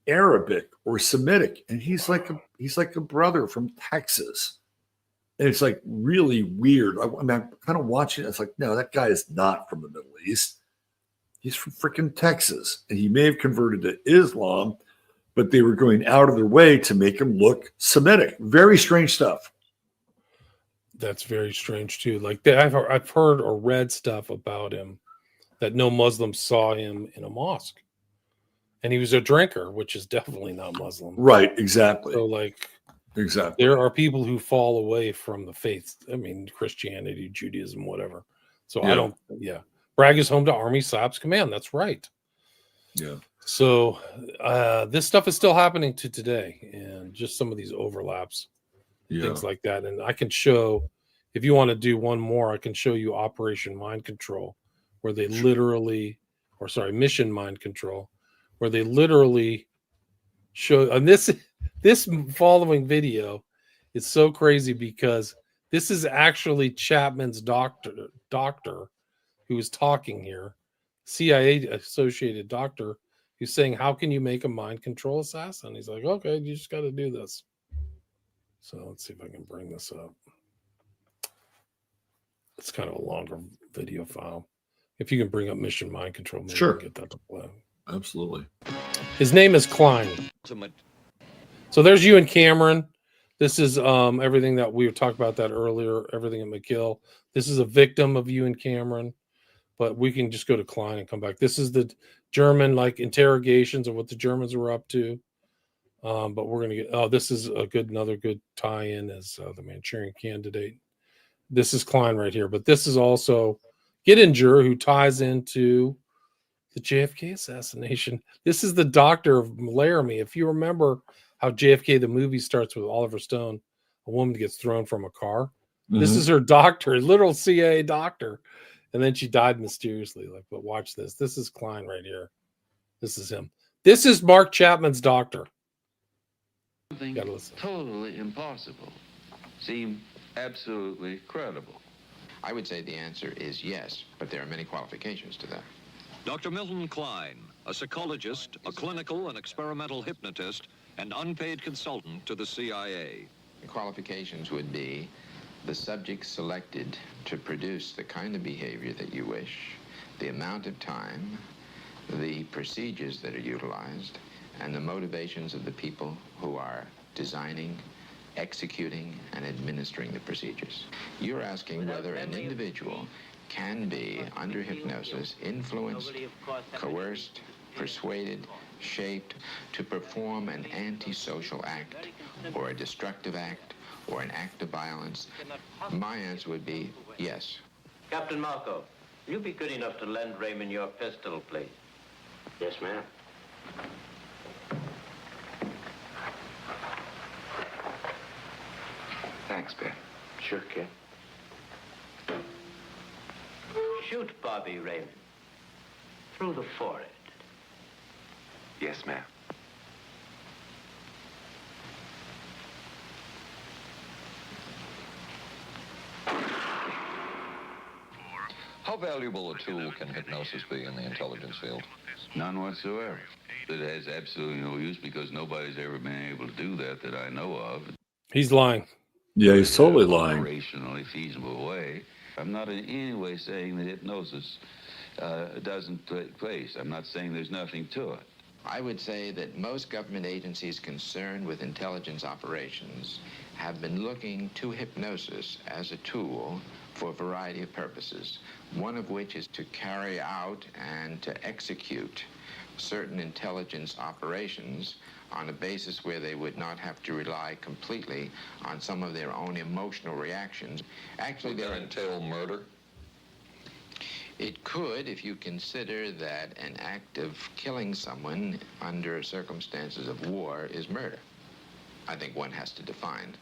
Arabic or Semitic. And he's like a brother from Texas. And it's like really weird. I'm kind of watching it. It's like, no, that guy is not from the Middle East. He's from freaking Texas. And he may have converted to Islam, but they were going out of their way to make him look Semitic. Very strange stuff. That's very strange too. Like I've heard or read stuff about him that no Muslim saw him in a mosque, and he was a drinker, which is definitely not Muslim. Right, exactly. So like, exactly, there are people who fall away from the faith. I mean, Christianity, Judaism, whatever. So yeah. I don't. Yeah, Bragg is home to Army Saab's command. That's right. Yeah. So this stuff is still happening to today, and just some of these overlaps. Yeah. Things like that. And I can show, if you want to do one more, I can show you Operation Mind Control, where they Mission Mind Control, where they literally show, and this following video is so crazy because this is actually Chapman's doctor who is talking here, CIA associated doctor, who's saying, how can you make a mind control assassin? He's like, okay, you just got to do this. So let's see if I can bring this up. It's kind of a longer video file. If you can bring up Mission Mind Control, maybe sure, get that to play. Absolutely. His name is Klein. So there's you and Cameron. This is everything that we were talking about that earlier. Everything at McGill. This is a victim of you and Cameron, but we can just go to Klein and come back. This is the German interrogations of what the Germans were up to. But we're going to get, this is another good tie-in as the Manchurian Candidate. This is Klein right here, but this is also Gittinger, who ties into the JFK assassination. This is the doctor of Laramie. If you remember how JFK, the movie, starts with Oliver Stone, a woman gets thrown from a car. Mm-hmm. This is her doctor, literal CIA doctor. And then she died mysteriously. But watch this. This is Klein right here. This is him. This is Mark Chapman's doctor. Something totally impossible seem absolutely credible. I would say the answer is yes, but there are many qualifications to that. Dr. Milton Klein, a psychologist, a clinical and experimental hypnotist, and unpaid consultant to the CIA. The qualifications would be the subject selected to produce the kind of behavior that you wish, the amount of time, the procedures that are utilized, and the motivations of the people who are designing, executing, and administering the procedures. You're asking whether an individual can be, under hypnosis, influenced, coerced, persuaded, shaped to perform an antisocial act, or a destructive act, or an act of violence. My answer would be yes. Captain Marco, will you be good enough to lend Raymond your pistol, please? Yes, ma'am. Thanks, Ben. Sure, kid. Shoot Bobby Raymond. Through the forehead. Yes, ma'am. How valuable a tool can hypnosis be in the intelligence field? None whatsoever. It has absolutely no use because nobody's ever been able to do that I know of. He's lying. Yeah, he's totally lying. Operationally feasible way. I'm not in any way saying that hypnosis doesn't take place. I'm not saying there's nothing to it. I would say that most government agencies concerned with intelligence operations have been looking to hypnosis as a tool for a variety of purposes, one of which is to carry out and to execute certain intelligence operations on a basis where they would not have to rely completely on some of their own emotional reactions. Actually, Would that entail murder? It could, if you consider that an act of killing someone under circumstances of war is murder. I think one has to define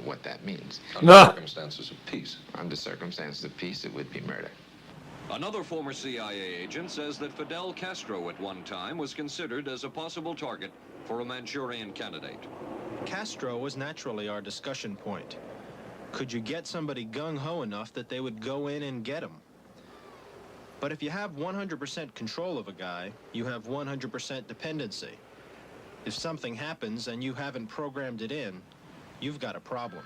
what that means. Under circumstances of peace. Under circumstances of peace, it would be murder. Another former CIA agent says that Fidel Castro at one time was considered as a possible target for a Manchurian candidate. Castro was naturally our discussion point. Could you get somebody gung-ho enough that they would go in and get him? But if you have 100% control of a guy, you have 100% dependency. If something happens and you haven't programmed it in, you've got a problem.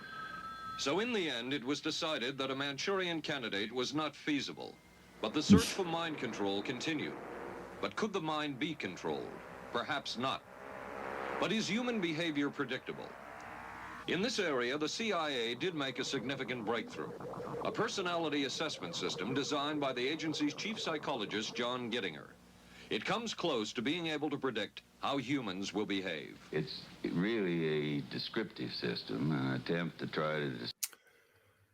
So in the end, it was decided that a Manchurian candidate was not feasible. But the search for mind control continued. But could the mind be controlled? Perhaps not. But is human behavior predictable? In this area, the CIA did make a significant breakthrough. A personality assessment system designed by the agency's chief psychologist, John Gittinger. It comes close to being able to predict how humans will behave. It's really a descriptive system, an attempt to try to...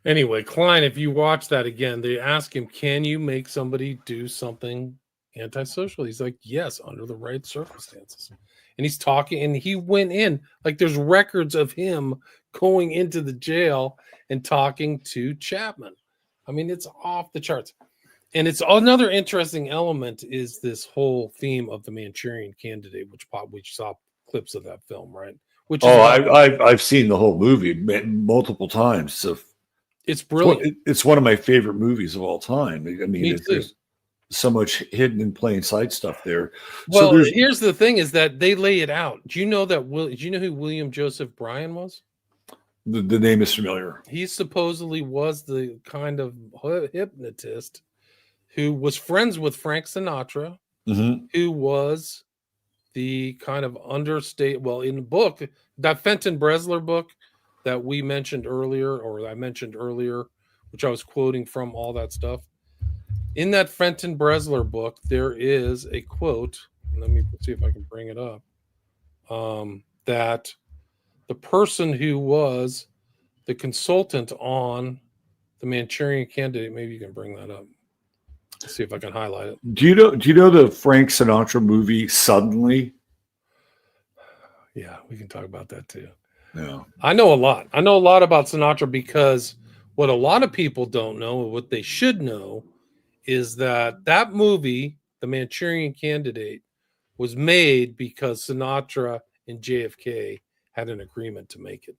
Anyway, Klein, if you watch that again, they ask him, can you make somebody do something antisocial? He's like, yes, under the right circumstances. And he's talking, and he went in, like there's records of him going into the jail and talking to Chapman. I mean, it's off the charts. And it's another interesting element is this whole theme of the Manchurian Candidate, which we saw clips of that film, right? Which I've seen the whole movie multiple times. So it's brilliant. It's one of my favorite movies of all time. I mean, there's so much hidden in plain sight stuff there. Well, so here's the thing: is that they lay it out. Do you know that? Do you know who William Joseph Bryan was? The name is familiar. He supposedly was the kind of hypnotist who was friends with Frank Sinatra, who was the kind of understate. Well, in the book, that Fenton Bresler book that we mentioned earlier, or I mentioned earlier, which I was quoting from all that stuff. In that Fenton Bresler book, there is a quote. Let me see if I can bring it up. That the person who was the consultant on the Manchurian Candidate, maybe you can bring that up. Let's see if I can highlight it. Do you know the Frank Sinatra movie Suddenly? Yeah, we can talk about that too. Yeah. I know a lot. I know a lot about Sinatra because what a lot of people don't know, what they should know, is that movie, The Manchurian Candidate, was made because Sinatra and JFK had an agreement to make it.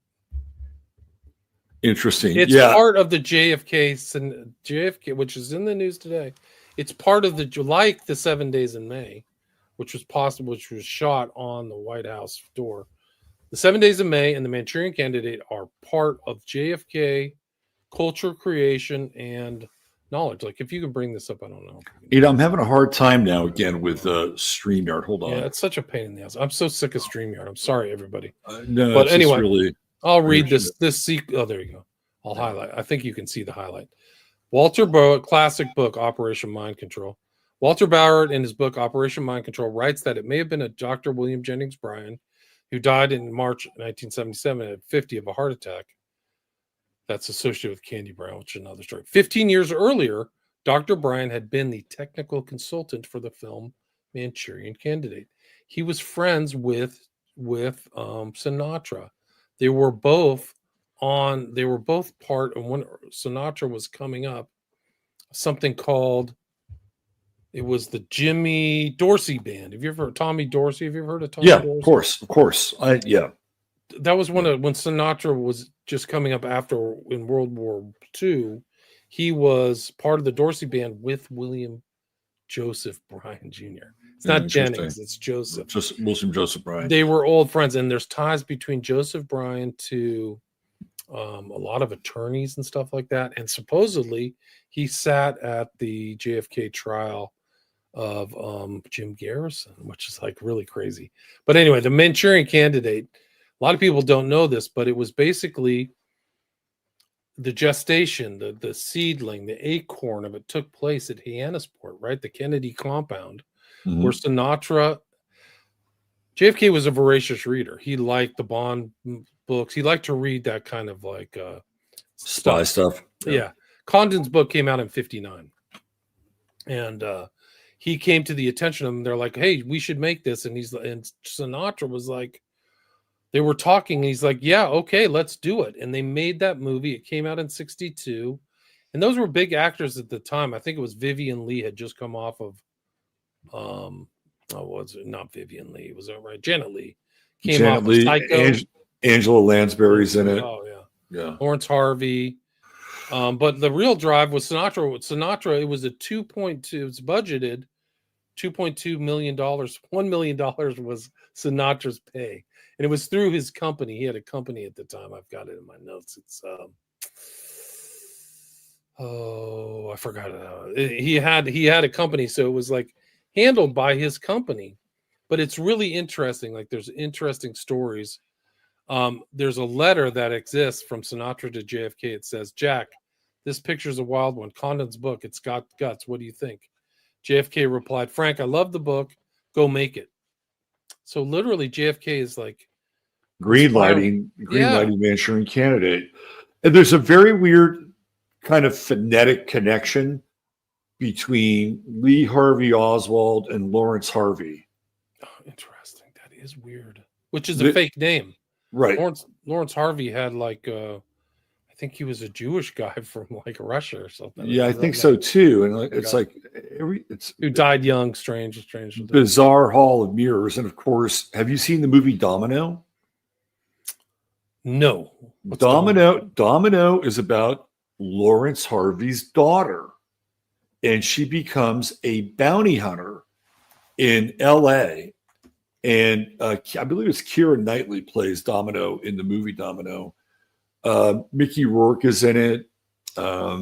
Interesting. It's part of the JFK, which is in the news today. It's part of the 7 Days in May, which was shot on the White House door. The 7 Days of May and the Manchurian Candidate are part of JFK culture creation and knowledge. Like, if you can bring this up, I don't know. I'm having a hard time now again with StreamYard. Hold on. Yeah, it's such a pain in the ass. I'm so sick of StreamYard. I'm sorry, everybody. No, but it's anyway, really, I'll read this. Oh, there you go. I'll highlight. I think you can see the highlight. Walter Ballard, classic book, Operation Mind Control. Walter Ballard, in his book Operation Mind Control, writes that it may have been a Dr. William Jennings Bryan who died in March 1977 at 50 of a heart attack. That's associated with Candy Brown, which is another story. 15 years earlier, Dr. Bryan had been the technical consultant for the film Manchurian Candidate. He was friends with Sinatra. They were both part of when Sinatra was coming up, something called, it was the Jimmy Dorsey Band. Have you ever heard Tommy Dorsey? Have you ever heard of Tommy Dorsey? Of course. That was when Sinatra was just coming up after in World War II. He was part of the Dorsey Band with William Joseph Bryan Jr. It's not Jennings, it's Joseph. Just William Joseph Bryan. They were old friends, and there's ties between Joseph Bryan to a lot of attorneys and stuff like that. And supposedly he sat at the JFK trial of Jim Garrison, which is like really crazy. But anyway, the Manchurian Candidate, a lot of people don't know this, but it was basically the gestation, the seedling, the acorn of it took place at Hyannisport, right? The Kennedy compound, where Sinatra, JFK was a voracious reader. He liked the Bond books. He liked to read that kind of like spy stuff. Yeah. Condon's book came out in 1959. And he came to the attention of them. They're like, hey, we should make this. And Sinatra was like, they were talking. And he's like, yeah, okay, let's do it. And they made that movie. It came out in 1962. And those were big actors at the time. I think it was Vivian Leigh had just come off of, was it not Vivian Leigh? Was that right? Janet Leigh came off of Psycho. Angela Lansbury's in it. Oh yeah. Lawrence Harvey. But the real drive was Sinatra. Sinatra, it was a 2.2. It was budgeted $2.2 million. $1 million was Sinatra's pay, and it was through his company. He had a company at the time. I've got it in my notes. It's I forgot it. He had a company, so it was like handled by his company. But it's really interesting. Like, there's interesting stories. There's a letter that exists from Sinatra to JFK. It says, Jack, this picture's a wild one. Condon's book, it's got guts. What do you think? JFK replied, Frank, I love the book. Go make it. So literally JFK is like greenlighting Manchurian Candidate. And there's a very weird kind of phonetic connection between Lee Harvey Oswald and Lawrence Harvey. Oh, interesting. That is weird. Which is a fake name. Right. Lawrence Harvey had like I think he was a Jewish guy from like Russia or something. Yeah, I think so too. And it's like who died young, strange. Bizarre Hall of Mirrors. And of course, have you seen the movie Domino? No. Domino is about Lawrence Harvey's daughter. And she becomes a bounty hunter in LA. And I believe it's Keira Knightley plays Domino in the movie Domino. Mickey Rourke is in it. A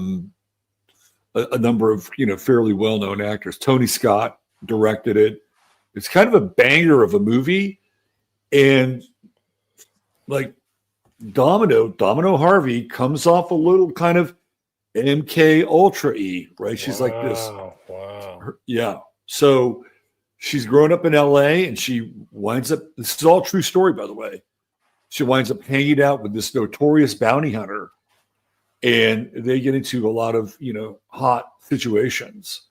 number of fairly well-known actors. Tony Scott directed it. It's kind of a banger of a movie, and like Domino Harvey comes off a little kind of MK Ultra-y, right? She's like this. Wow. Yeah. So she's grown up in LA, and she winds up. This is all true story, by the way. She winds up hanging out with this notorious bounty hunter, and they get into a lot of hot situations.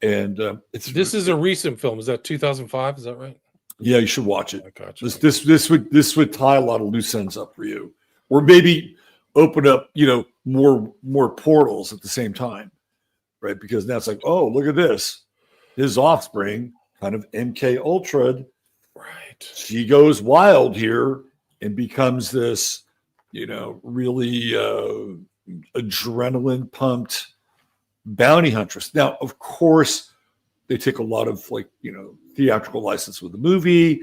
And this is a recent film. Is that 2005? Is that right? Yeah, you should watch it. I got you. This would tie a lot of loose ends up for you, or maybe open up more portals at the same time, right? Because now it's like, oh, look at this, his offspring, kind of MK Ultra, right? She goes wild here and becomes this, really adrenaline pumped bounty huntress. Now, of course, they take a lot of theatrical license with the movie.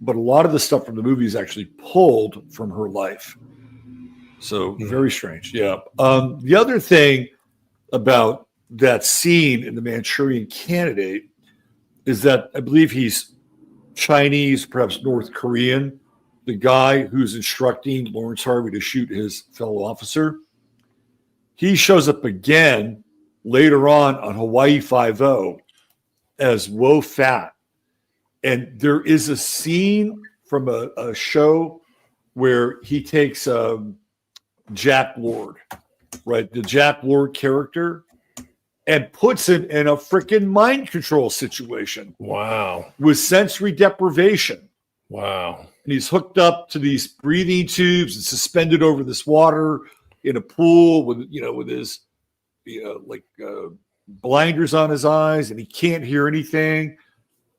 but a lot of the stuff from the movie is actually pulled from her life. So very strange. Yeah. The other thing about that scene in The Manchurian Candidate is that I believe he's Chinese, perhaps North Korean, the guy who's instructing Lawrence Harvey to shoot his fellow officer. He shows up again later on Hawaii Five-0 as Wo Fat. And there is a scene from a show where he takes Jack Lord, right? The Jack Lord character, and puts him in a freaking mind control situation. Wow. With sensory deprivation. Wow. And he's hooked up to these breathing tubes and suspended over this water in a pool with his, blinders on his eyes, and he can't hear anything.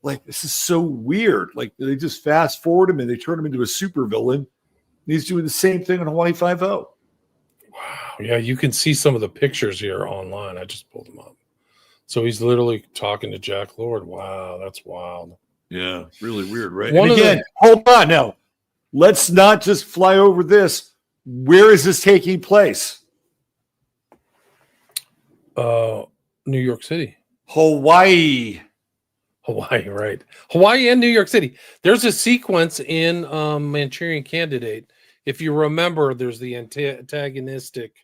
Like, this is so weird. Like, they just fast forward him and they turn him into a supervillain. He's doing the same thing on Hawaii Five-0. Wow. Yeah, you can see some of the pictures here online. I just pulled them up. So he's literally talking to Jack Lord. Wow, that's wild. Yeah, really weird, right? And again, hold on now. Let's not just fly over this. Where is this taking place? New York City. Hawaii, right. Hawaii and New York City. There's a sequence in Manchurian Candidate. If you remember, there's the antagonistic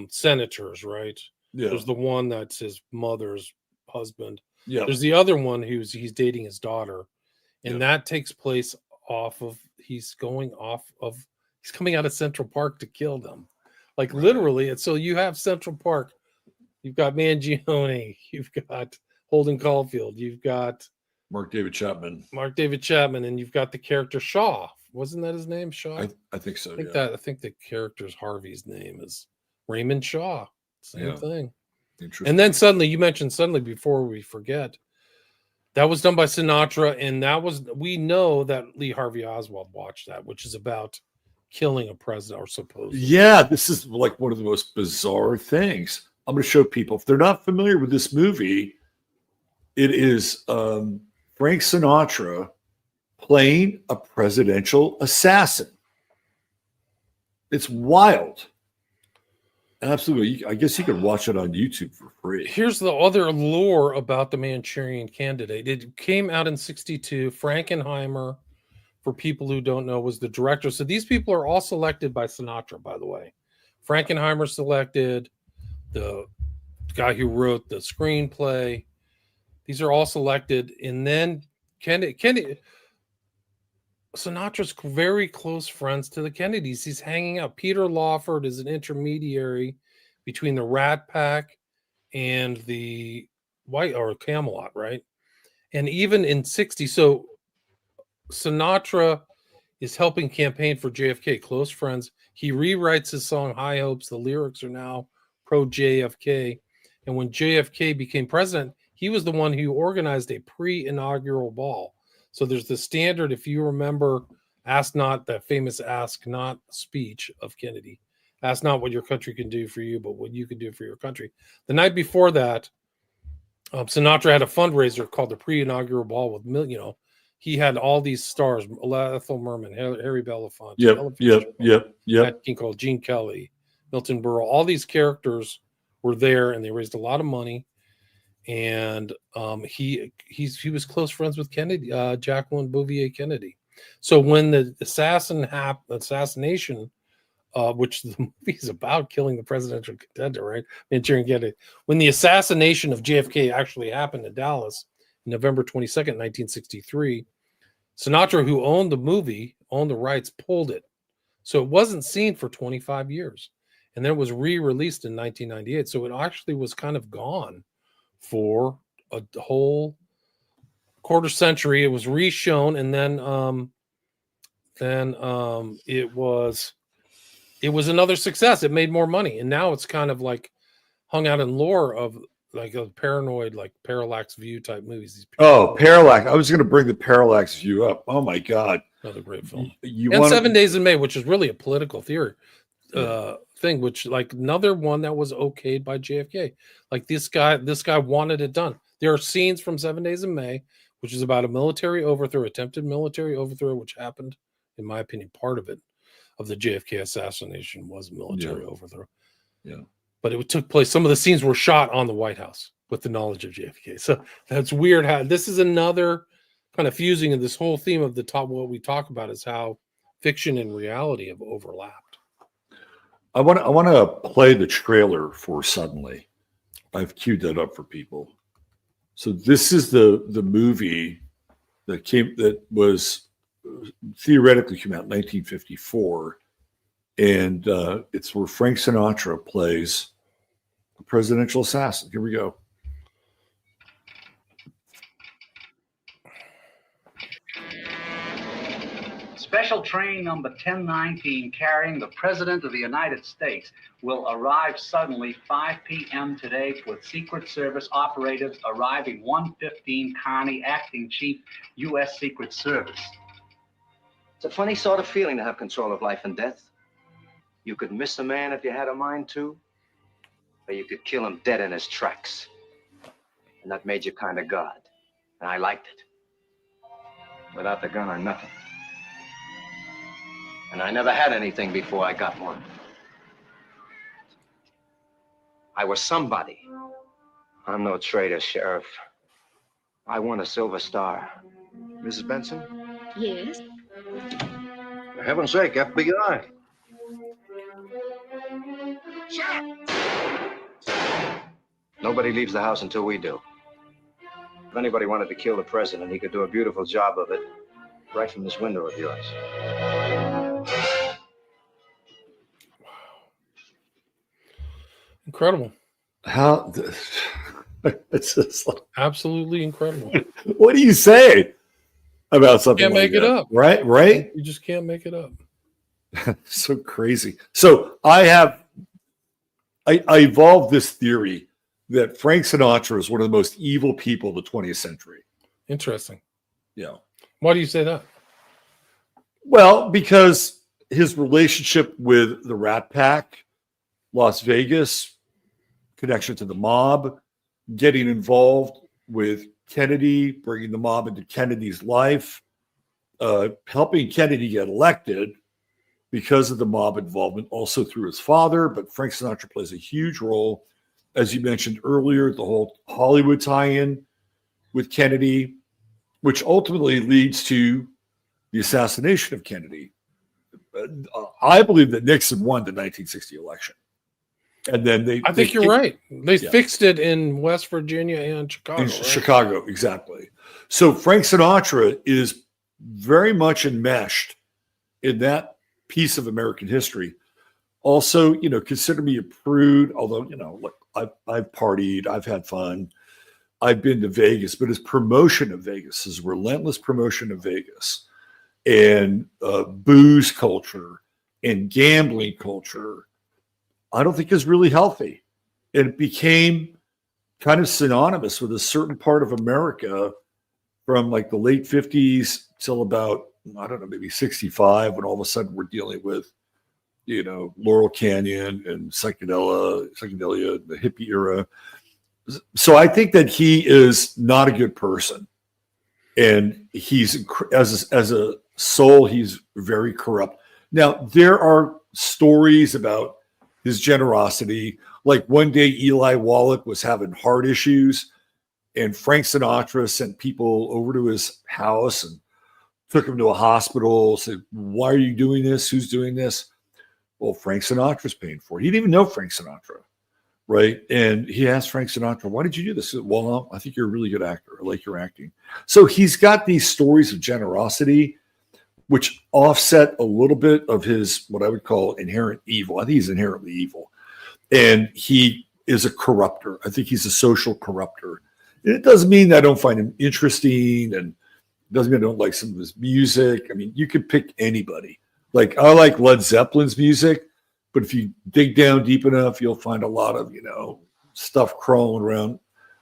senators, right? Yeah. There's the one that's his mother's husband. Yeah. There's the other one he's dating his daughter. And that takes place he's coming out of Central Park to kill them. Like literally. And so you have Central Park. You've got Mangione. You've got Holden Caulfield. You've got Mark David Chapman. And you've got the character Shaw. Wasn't that his name, Shaw? I think so. I think the character's Harvey's name is Raymond Shaw. Same thing. Interesting. And then suddenly, before we forget, that was done by Sinatra, and we know that Lee Harvey Oswald watched that, which is about killing a president, or supposedly. Yeah, this is like one of the most bizarre things. I'm going to show people, if they're not familiar with this movie, it is Frank Sinatra playing a presidential assassin. It's wild. Absolutely. I guess you could watch it on YouTube for free. Here's the other lore about the Manchurian Candidate. It came out in 1962. Frankenheimer, for people who don't know, was the director. So these people are all selected by Sinatra, by the way. Frankenheimer selected, the guy who wrote the screenplay. These are all selected. And then Kennedy, Sinatra's very close friends to the Kennedys. He's hanging out. Peter Lawford is an intermediary between the Rat Pack and the Camelot, right? And even in 1960, so Sinatra is helping campaign for JFK, close friends. He rewrites his song High Hopes. The lyrics are now pro JFK. And when JFK became president, he was the one who organized a pre-inaugural ball. So there's the standard, if you remember, that famous ask not speech of Kennedy. Ask not what your country can do for you, but what you can do for your country. The night before that, Sinatra had a fundraiser called the pre-inaugural ball with, he had all these stars: Ethel Merman, Harry Belafonte, Nat King Cole, Gene Kelly, Milton Berle. All these characters were there, and they raised a lot of money. And he was close friends with Kennedy, Jacqueline Bouvier Kennedy. So when the assassination, which the movie is about killing the presidential contender, right? Manchurian Candidate. When the assassination of JFK actually happened in Dallas, November 22nd, 1963, Sinatra, who owned the movie, owned the rights, pulled it. So it wasn't seen for 25 years. And then it was re-released in 1998. So it actually was kind of gone for a whole quarter century. It was re-shown, and then it was another success. It made more money, and now it's kind of like hung out in lore of like a paranoid, like Parallax View type movies. Parallax! I was going to bring the Parallax View up. Oh my God, another great film. 7 Days in May, which is really a political theory thing, which like another one that was okayed by JFK. Like this guy wanted it done. There are scenes from 7 Days in May which is about a military overthrow, attempted military overthrow, which happened, in my opinion, part of it, of the JFK assassination was a military overthrow. Yeah. But it took place, some of the scenes were shot on the White House with the knowledge of JFK. So that's weird how this is another kind of fusing of this whole theme of the top. What we talk about is how fiction and reality have overlapped. I want to play the trailer for Suddenly. I've queued that up for people. So this is the movie that was theoretically came out in 1954, and it's where Frank Sinatra plays a presidential assassin. Here we go. Special train number 1019 carrying the President of the United States will arrive suddenly 5 p.m. today with Secret Service operatives arriving 115 Carney, Acting Chief, U.S. Secret Service. It's a funny sort of feeling to have control of life and death. You could miss a man if you had a mind to, or you could kill him dead in his tracks. And that made you kind of God. And I liked it. Without the gun, I'm nothing. And I never had anything before I got one. I was somebody. I'm no traitor, Sheriff. I won a Silver Star. Mrs. Benson? Yes? For heaven's sake, FBI. Nobody leaves the house until we do. If anybody wanted to kill the president, he could do a beautiful job of it right from this window of yours. Incredible. How it's just like, absolutely incredible. What do you say about something Can't like make that? it up. Right? You just can't make it up. So crazy. So I evolved this theory that Frank Sinatra is one of the most evil people of the 20th century. Interesting. Yeah. Why do you say that? Well, because his relationship with the Rat Pack, Las Vegas, connection to the mob, getting involved with Kennedy, bringing the mob into Kennedy's life, helping Kennedy get elected because of the mob involvement, also through his father. But Frank Sinatra plays a huge role. As you mentioned earlier, the whole Hollywood tie-in with Kennedy, which ultimately leads to the assassination of Kennedy. I believe that Nixon won the 1960 election. And then I think you're right. They fixed it in West Virginia and Chicago. Chicago, exactly. So Frank Sinatra is very much enmeshed in that piece of American history. Also, consider me a prude, although, look, I've partied, I've had fun, I've been to Vegas, but his promotion of Vegas, his relentless promotion of Vegas, and booze culture and gambling culture, I don't think is really healthy. And it became kind of synonymous with a certain part of America from like the late 50s till about, I don't know, maybe 65, when all of a sudden we're dealing with, Laurel Canyon and psychedelia, the hippie era. So I think that he is not a good person. And he's, as a soul, he's very corrupt. Now, there are stories about his generosity. Like one day Eli Wallach was having heart issues, and Frank Sinatra sent people over to his house and took him to a hospital, said, "Why are you doing this? Who's doing this?" Well, Frank Sinatra's paying for it. He didn't even know Frank Sinatra, right? And he asked Frank Sinatra, "Why did you do this?" He said, "Well, I think you're a really good actor. I like your acting." So he's got these stories of generosity, which offset a little bit of his, what I would call, inherent evil. I think he's inherently evil. And he is a corrupter. I think he's a social corrupter. And it doesn't mean that I don't find him interesting, and it doesn't mean I don't like some of his music. I mean, you could pick anybody. Like, I like Led Zeppelin's music, but if you dig down deep enough, you'll find a lot of, stuff crawling around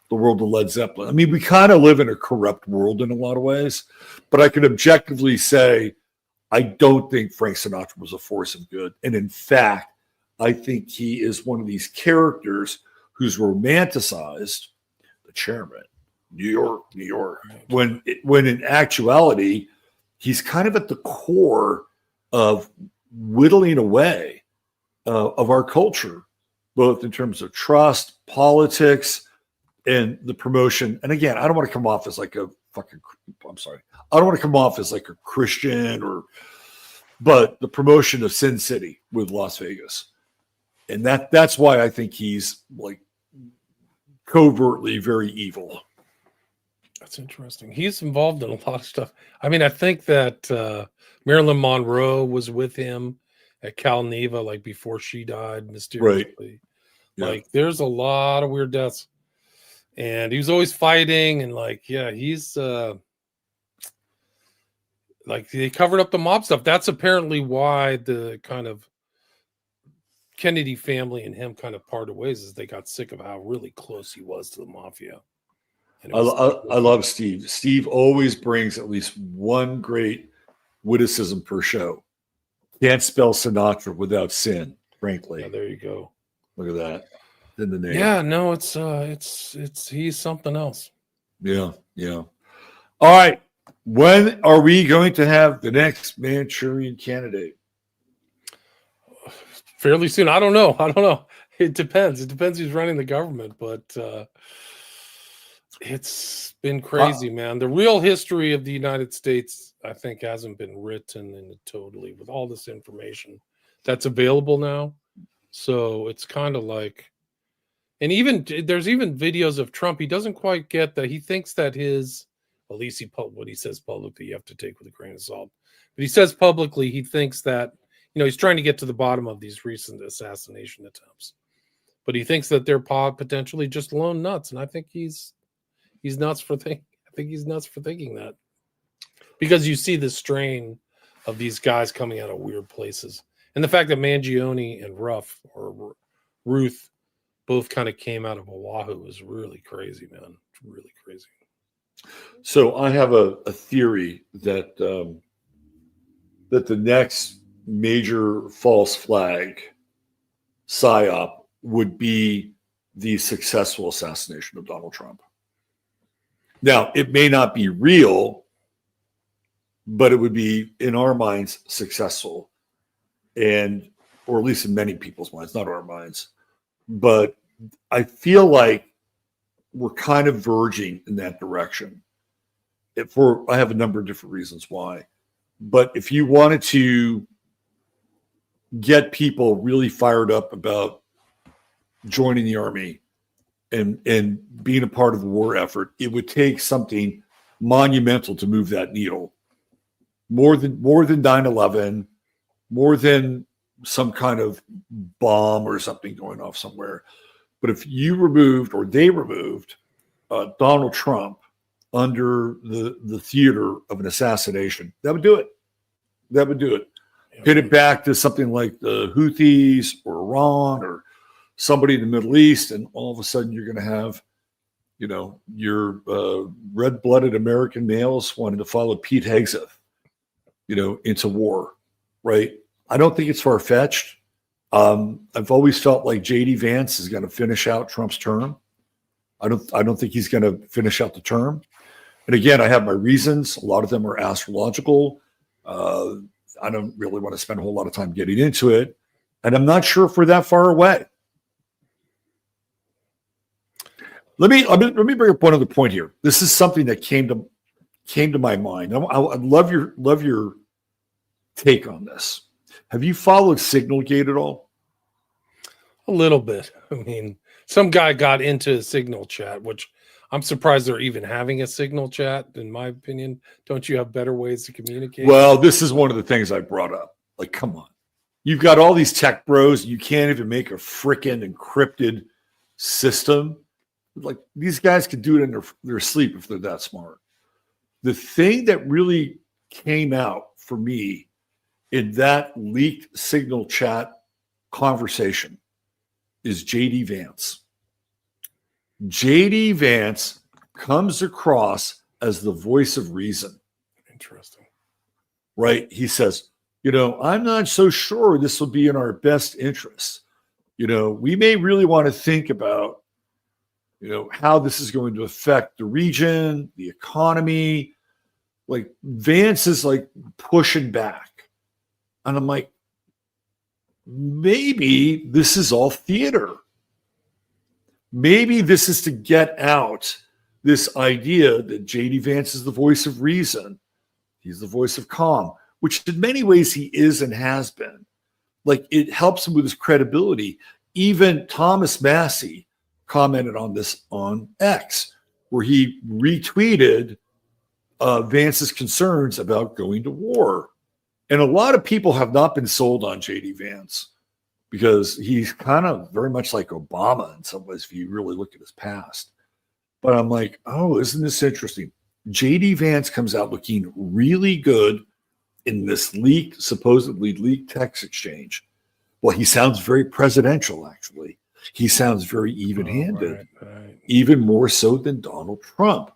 the world of Led Zeppelin. I mean, we kind of live in a corrupt world in a lot of ways, but I can objectively say, I don't think Frank Sinatra was a force of good. And in fact, I think he is one of these characters who's romanticized, the chairman, New York, New York. When in actuality, he's kind of at the core of whittling away of our culture, both in terms of trust, politics, and the promotion. And again, I don't want to come off as like a fucking, I'm sorry. I don't want to come off as like a Christian but the promotion of Sin City with Las Vegas. And that's why I think he's like covertly very evil. That's interesting. He's involved in a lot of stuff. I mean, I think that Marilyn Monroe was with him at Cal Neva, like before she died mysteriously. Right. Yeah. Like, there's a lot of weird deaths, and he was always fighting. And like, yeah, he's like they covered up the mob stuff. That's apparently why the kind of Kennedy family and him kind of parted ways, is they got sick of how really close he was to the mafia. I love Steve. Steve always brings at least one great witticism per show. Can't spell Sinatra without sin, frankly. Yeah, there you go. Look at that. In the name. Yeah, no, it's he's something else. Yeah, yeah. All right. When are we going to have the next Manchurian Candidate? Fairly soon. I don't know. It depends. It depends who's running the government, but it's been crazy, man. The real history of the United States, I think, hasn't been written in totally with all this information that's available now. So it's kind of like, and even there's even videos of Trump. He doesn't quite get that. He thinks that at least what he says publicly, you have to take with a grain of salt. But he says publicly, he thinks that, he's trying to get to the bottom of these recent assassination attempts. But he thinks that they're potentially just lone nuts. And I think he's nuts for thinking that. Because you see the strain of these guys coming out of weird places. And the fact that Mangione and Ruth both kind of came out of Oahu is really crazy, man. It's really crazy. So I have a theory that that the next major false flag psyop would be the successful assassination of Donald Trump. Now, it may not be real, but it would be, in our minds, successful. Or at least in many people's minds, not our minds. But I feel like we're kind of verging in that direction. I have a number of different reasons why. But if you wanted to get people really fired up about joining the army and being a part of the war effort, it would take something monumental to move that needle. More than 9/11, more than some kind of bomb or something going off somewhere. But if you removed, or they removed, Donald Trump under the theater of an assassination, that would do it. That would do it. Pin it back to something like the Houthis or Iran or somebody in the Middle East, and all of a sudden you're going to have, your red-blooded American males wanting to follow Pete Hegseth, into war, right? I don't think it's far-fetched. I've always felt like J.D. Vance is going to finish out Trump's term. I don't think he's going to finish out the term. And again, I have my reasons. A lot of them are astrological. I don't really want to spend a whole lot of time getting into it. And I'm not sure if we're that far away. Let me bring up one other point here. This is something that came to my mind. I'd love your take on this. Have you followed Signalgate at all? A little bit. I mean, some guy got into a Signal chat, which I'm surprised they're even having a Signal chat, in my opinion. Don't you have better ways to communicate? Well, this is one of the things I brought up. Like, come on. You've got all these tech bros. You can't even make a frickin' encrypted system. Like, these guys could do it in their sleep if they're that smart. The thing that really came out for me in that leaked Signal chat conversation is J.D. Vance. J.D. Vance comes across as the voice of reason. Interesting. Right? He says, I'm not so sure this will be in our best interests. We may really want to think about how this is going to affect the region, the economy. Like Vance is like pushing back. And I'm like, maybe this is all theater. Maybe this is to get out this idea that J.D. Vance is the voice of reason. He's the voice of calm, which in many ways he is and has been. Like it helps him with his credibility. Even Thomas Massey commented on this on X, where he retweeted Vance's concerns about going to war. And a lot of people have not been sold on J.D. Vance because he's kind of very much like Obama in some ways, if you really look at his past. But I'm like, oh, isn't this interesting? J.D. Vance comes out looking really good in this supposedly leaked text exchange. Well, he sounds very presidential, actually. He sounds very even-handed, even more so than Donald Trump.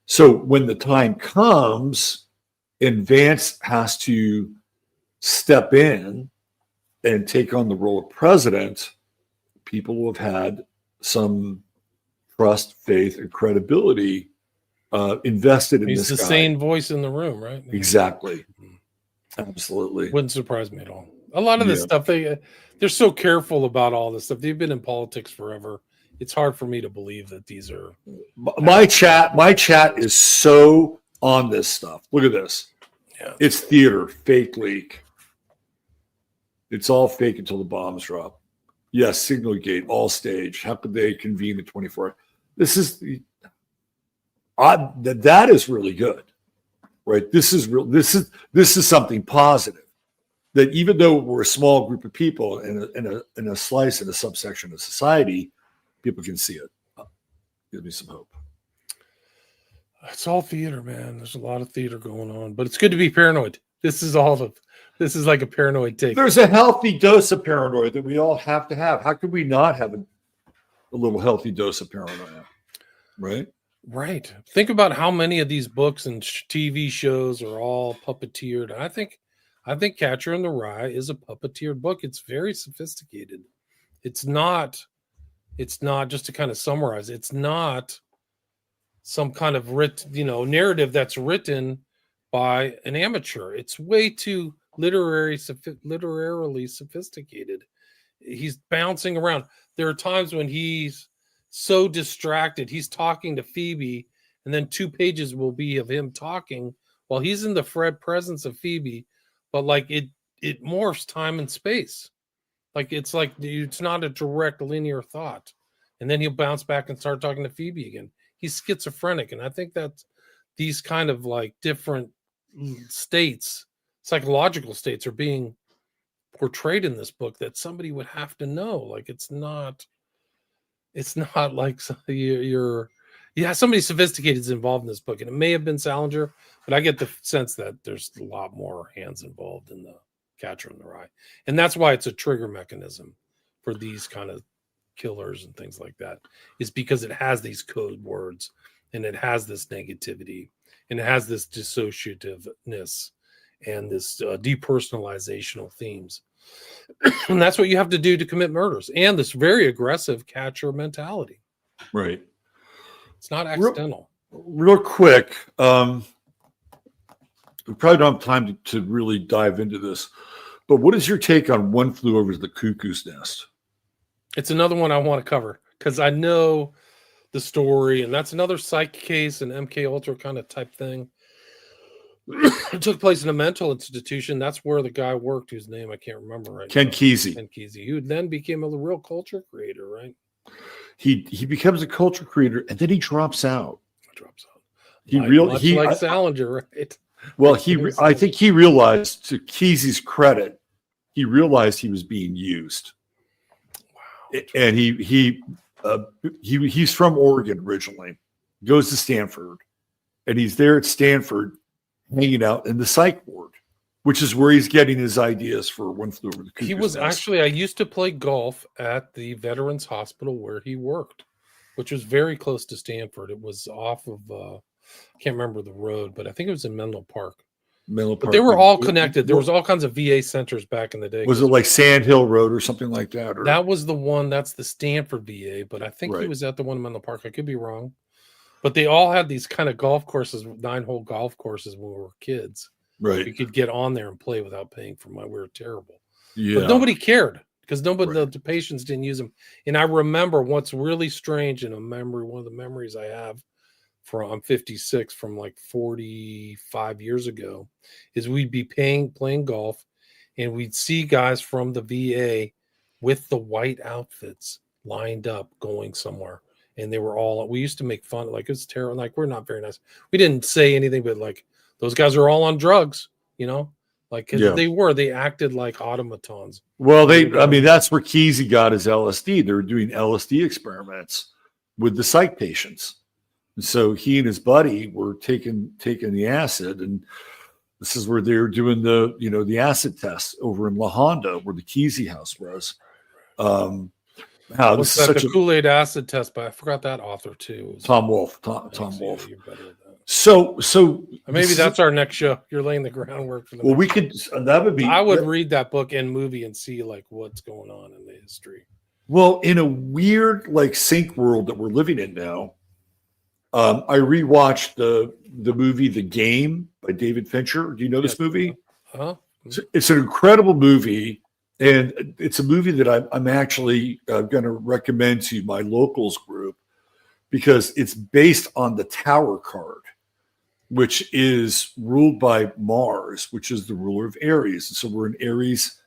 So when the time comes and Vance has to step in and take on the role of president, people will have had some trust, faith, and credibility invested in He's this the guy. sane voice in the room, right? Exactly. Absolutely. Wouldn't surprise me at all. A lot of this stuff, they're so careful about all this stuff. They've been in politics forever. It's hard for me to believe that these are my chat is so on this stuff. Look at this. Yeah. It's theater, fake leak. It's all fake until the bombs drop. Yes, Signal Gate, all stage. How could they convene at 24? This is that is really good, right? This is real. This is something positive. That even though we're a small group of people in a slice in a subsection of society, people can see it. Gives me some hope. It's all theater, man. There's a lot of theater going on, but it's good to be paranoid. This is like a paranoid take. There's a healthy dose of paranoia that we all have to have. How could we not have a little healthy dose of paranoia? Right? Right. Think about how many of these books and TV shows are all puppeteered. I think Catcher in the Rye is a puppeteered book. It's very sophisticated. It's not just to kind of summarize. It's not some kind of narrative that's written by an amateur. It's way too literarily sophisticated. He's bouncing around. There are times when he's so distracted. He's talking to Phoebe, and then 2 pages will be of him talking while he's in the presence of Phoebe. But like it morphs time and space. It's not a direct linear thought. And then he'll bounce back and start talking to Phoebe again. He's schizophrenic. And I think that these kind of like different states, psychological states, are being portrayed in this book that somebody would have to know. Like it's not like somebody sophisticated is involved in this book. And it may have been Salinger, but I get the sense that there's a lot more hands involved in the Catcher in the Rye. And that's why it's a trigger mechanism for these kind of killers and things like that, is because it has these code words and it has this negativity and it has this dissociativeness and this depersonalizational themes. And that's what you have to do to commit murders, and this very aggressive catcher mentality. Right. It's not accidental. Real quick, we probably don't have time to really dive into this, but what is your take on One Flew Over the Cuckoo's Nest? It's another one I want to cover because I know the story, and that's another psych case, an MK Ultra kind of type thing. It took place in a mental institution. That's where the guy worked, whose name I can't remember right Ken now. Kesey. Ken Kesey, who then became a real culture creator, right? He becomes a culture creator, and then he drops out. Much like Salinger, right? Well, I think he realized, to Kesey's credit, he realized he was being used. Wow. And he's from Oregon originally, goes to Stanford, and he's there at Stanford hanging out in the psych ward, which is where he's getting his ideas for One Flew Over the Cuckoo's Nest. He was actually, I used to play golf at the Veterans Hospital where he worked, which was very close to Stanford. It was off of, I can't remember the road, but I think it was in Menlo Park. Menlo But Park. they were all connected. There was all kinds of VA centers back in the day. Was it like Sand Hill Road or something like that? Or That was the one. That's the Stanford VA. But I think he Right. was at the one in Menlo Park. I could be wrong. But they all had these kind of golf courses, 9-hole golf courses when we were kids. Right. You could get on there and play without paying for money. We were terrible. Yeah. But nobody cared because nobody, the patients didn't use them. And I remember what's really strange in a memory, one of the memories I have from, I'm 56, from like 45 years ago, is we'd be playing golf and we'd see guys from the VA with the white outfits lined up going somewhere. And they were all, we used to make fun, like, it's terrible. Like, we're not very nice. We didn't say anything, but like, those guys are all on drugs, you know? Like, they acted like automatons. Well, I mean, that's where Kesey got his LSD. They were doing LSD experiments with the psych patients. And so he and his buddy were taking the acid, and this is where they were doing the acid tests over in La Honda, where the Kesey house was. What's that? The Kool-Aid acid test, but I forgot that author too. Tom Wolfe. Tom Wolfe. You're better at that. So maybe that's our next show. You're laying the groundwork for the. Well, we could. That would be. I would read that book and movie and see like what's going on in the history. Well, in a weird like sync world that we're living in now, I rewatched the movie The Game by David Fincher. Do you know this movie? Huh? It's an incredible movie. And it's a movie that I'm actually going to recommend to my locals group because it's based on the Tower card, which is ruled by Mars, which is the ruler of Aries. And so we're in Aries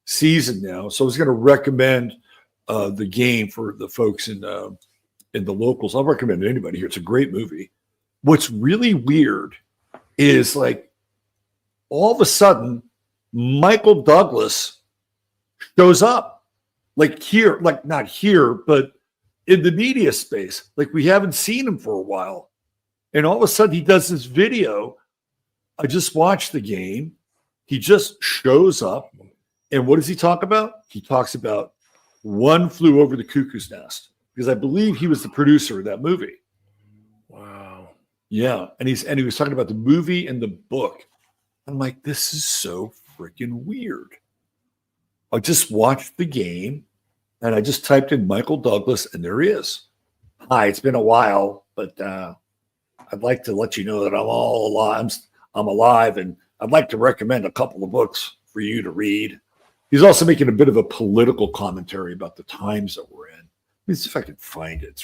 season now. So I was going to recommend The Game for the folks in the locals. I'll recommend it to anybody here. It's a great movie. What's really weird is like all of a sudden, Michael Douglas shows up like here, like not here, but in the media space. Like we haven't seen him for a while. And all of a sudden he does this video. I just watched The Game. He just shows up. And what does he talk about? He talks about One Flew Over the Cuckoo's Nest, because I believe he was the producer of that movie. Wow. Yeah. And he was talking about the movie and the book. I'm like, this is so freaking weird. I just watched The Game and I just typed in Michael Douglas and there he is. Hi, it's been a while, but I'd like to let you know that I'm all alive. I'm alive, and I'd like to recommend a couple of books for you to read. He's also making a bit of a political commentary about the times that we're in. Let me see if I can find it.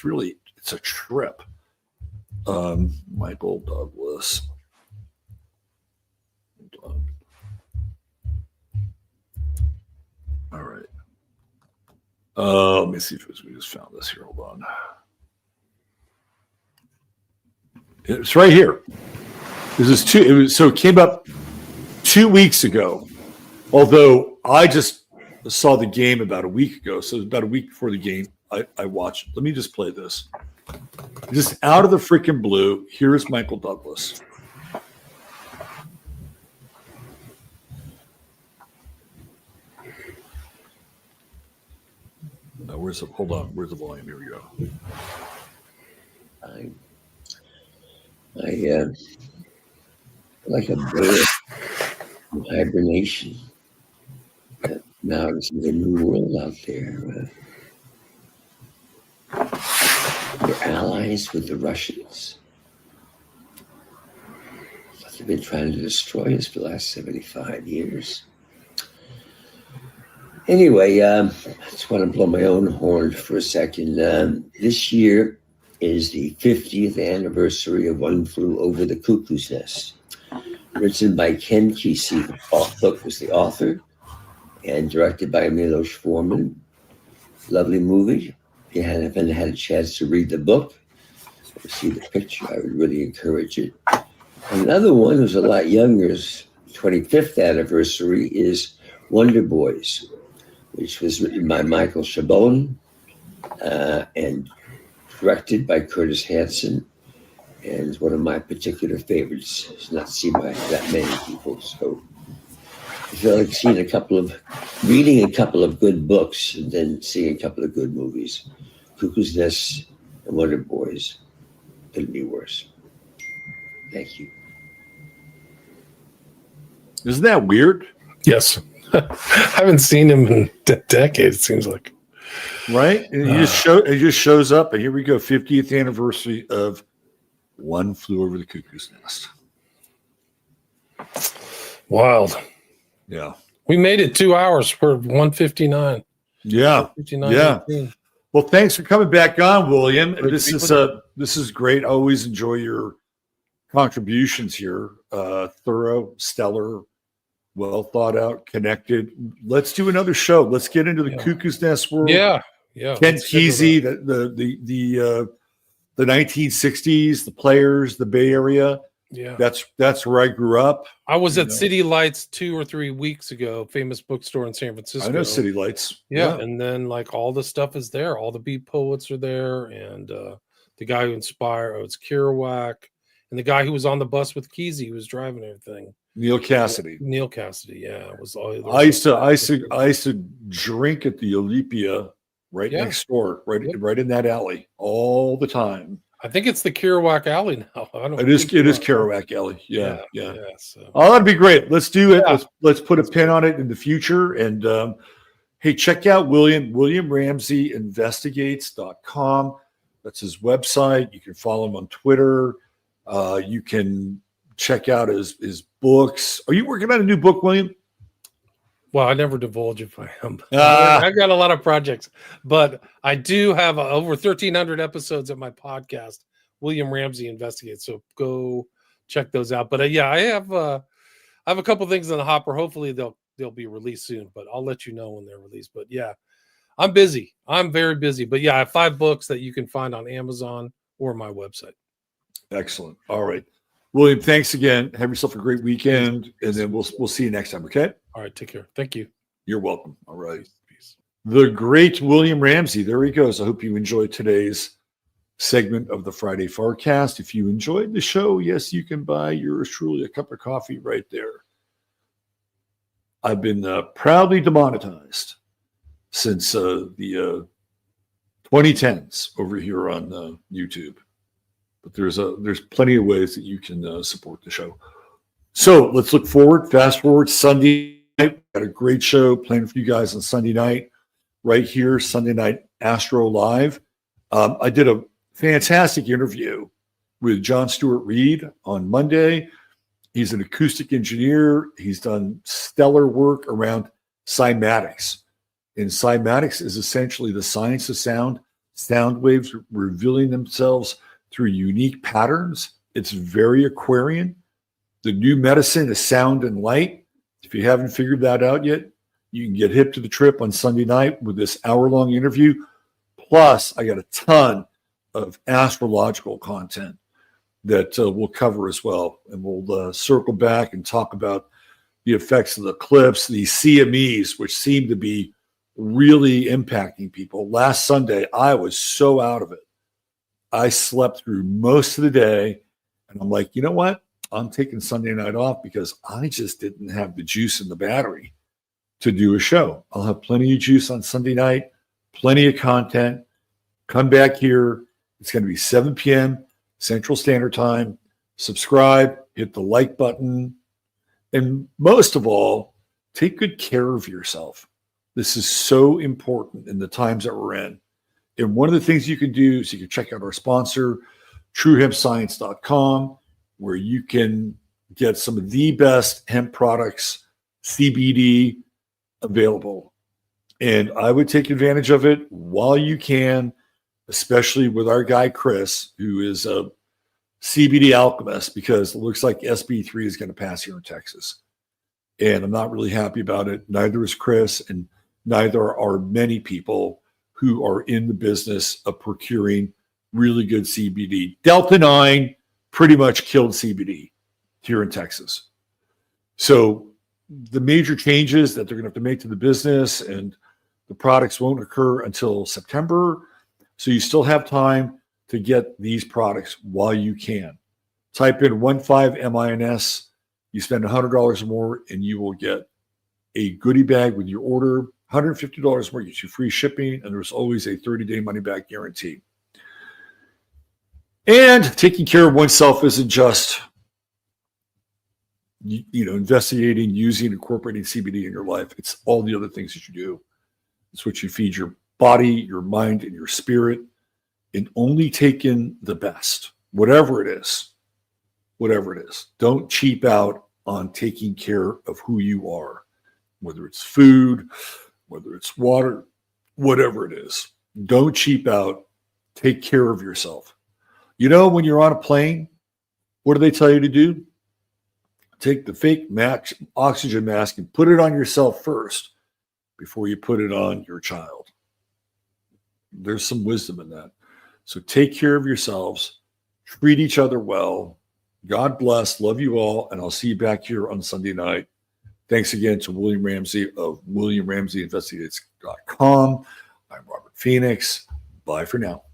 It's a trip. Michael Douglas. Hold on. All right. Let me see if we just found this here. Hold on. It's right here. So it came up 2 weeks ago. Although I just saw The Game about a week ago. So about a week before the game, I watched it. Let me just play this. Just out of the freaking blue, here's Michael Douglas. Hold on. Where's the volume? Here we go. I like a bird in hibernation. Now this is a new world out there. We're allies with the Russians. But they've been trying to destroy us for the last 75 years. Anyway, I just want to blow my own horn for a second. This year is the 50th anniversary of One Flew Over the Cuckoo's Nest. Written by Ken Kesey. The book was the author, and directed by Milos Forman. Lovely movie. If you haven't had a chance to read the book or see the picture, I would really encourage it. Another one who's a lot younger, 25th anniversary, is Wonder Boys, which was written by Michael Chabon and directed by Curtis Hanson, and is one of my particular favorites. It's not seen by that many people, so I feel like reading a couple of good books and then seeing a couple of good movies. Cuckoo's Nest and Wonder Boys couldn't be worse. Thank you. Isn't that weird? Yes. I haven't seen him in a decade, it seems like. Right? And he just shows up, and here we go, 50th anniversary of One Flew Over the Cuckoo's Nest. Wild. Yeah. We made it 2 hours for 159. Yeah. 159, Yeah. 18. Well, thanks for coming back on, William. Great This to be is with you. this is great. I always enjoy your contributions here. Thorough, stellar, well thought out, connected. Let's do another show. Let's get into the Cuckoo's Nest world. Yeah. Ken Kesey, the 1960s, the Players, the Bay Area. Yeah. That's where I grew up. I was at City Lights 2 or 3 weeks ago, famous bookstore in San Francisco. I know City Lights. Yeah. And then like all the stuff is there. All the beat poets are there. And the guy who inspired, it's Kerouac. And the guy who was on the bus with Kesey, who was driving everything. Neil Cassidy. Yeah. It was all I used to drink at the Olympia right next door, right in that alley all the time. I think it's the Kerouac Alley now. It is Kerouac Alley. Yeah. So. Oh, that'd be great. Let's do it. Yeah. Let's put a pin on it in the future. And hey, check out William Ramsey Investigates.com. That's his website. You can follow him on Twitter. You can check out his books. Are you working on a new book, William? Well, I never divulge if I am. I've got a lot of projects, but I do have over 1,300 episodes of my podcast, William Ramsey Investigates. So go check those out. But I have a couple things in the hopper. Hopefully they'll be released soon, but I'll let you know when they're released. But yeah, I'm busy. I'm very busy. But yeah, I have 5 books that you can find on Amazon or my website. Excellent. All right. William, thanks again. Have yourself a great weekend, and then we'll see you next time, okay? All right, take care. Thank you. You're welcome. All right. Peace. The great William Ramsey. There he goes. I hope you enjoyed today's segment of the Friday Farcast. If you enjoyed the show, yes, you can buy yours truly a cup of coffee right there. I've been proudly demonetized since the 2010s over here on YouTube. But there's plenty of ways that you can support the show. So let's look forward. Fast forward Sunday night. Got a great show planned for you guys on Sunday night, right here, Sunday Night Astro Live. I did a fantastic interview with John Stewart Reed on Monday. He's an acoustic engineer. He's done stellar work around cymatics. And cymatics is essentially the science of sound. Sound waves revealing themselves through unique patterns. It's very Aquarian. The new medicine is sound and light. If you haven't figured that out yet, you can get hip to the trip on Sunday night with this hour-long interview. Plus, I got a ton of astrological content that we'll cover as well. And we'll circle back and talk about the effects of the eclipse, the CMEs, which seem to be really impacting people. Last Sunday, I was so out of it. I slept through most of the day, and I'm like, you know what? I'm taking Sunday night off because I just didn't have the juice in the battery to do a show. I'll have plenty of juice on Sunday night, plenty of content. Come back here. It's going to be 7 p.m. Central Standard Time. Subscribe, hit the like button, and most of all, take good care of yourself. This is so important in the times that we're in. And one of the things you can do is you can check out our sponsor, TrueHempScience.com, where you can get some of the best hemp products, CBD, available. And I would take advantage of it while you can, especially with our guy, Chris, who is a CBD alchemist, because it looks like SB3 is going to pass here in Texas. And I'm not really happy about it. Neither is Chris, and neither are many people who are in the business of procuring really good CBD. Delta 9 pretty much killed CBD here in Texas. So the major changes that they're going to have to make to the business, and the products won't occur until September. So you still have time to get these products while you can. Type in 15MINS. You spend $100 or more, and you will get a goodie bag with your order. $150 more gets you free shipping, and there's always a 30-day money-back guarantee. And taking care of oneself isn't just investigating, using, incorporating CBD in your life. It's all the other things that you do. It's what you feed your body, your mind, and your spirit, and only take in the best, whatever it is. Whatever it is. Don't cheap out on taking care of who you are, whether it's food, whether it's water, whatever it is. Don't cheap out. Take care of yourself. When you're on a plane, what do they tell you to do? Take the fake oxygen mask and put it on yourself first before you put it on your child. There's some wisdom in that. So take care of yourselves. Treat each other well. God bless. Love you all. And I'll see you back here on Sunday night. Thanks again to William Ramsey of WilliamRamseyInvestigates.com. I'm Robert Phoenix. Bye for now.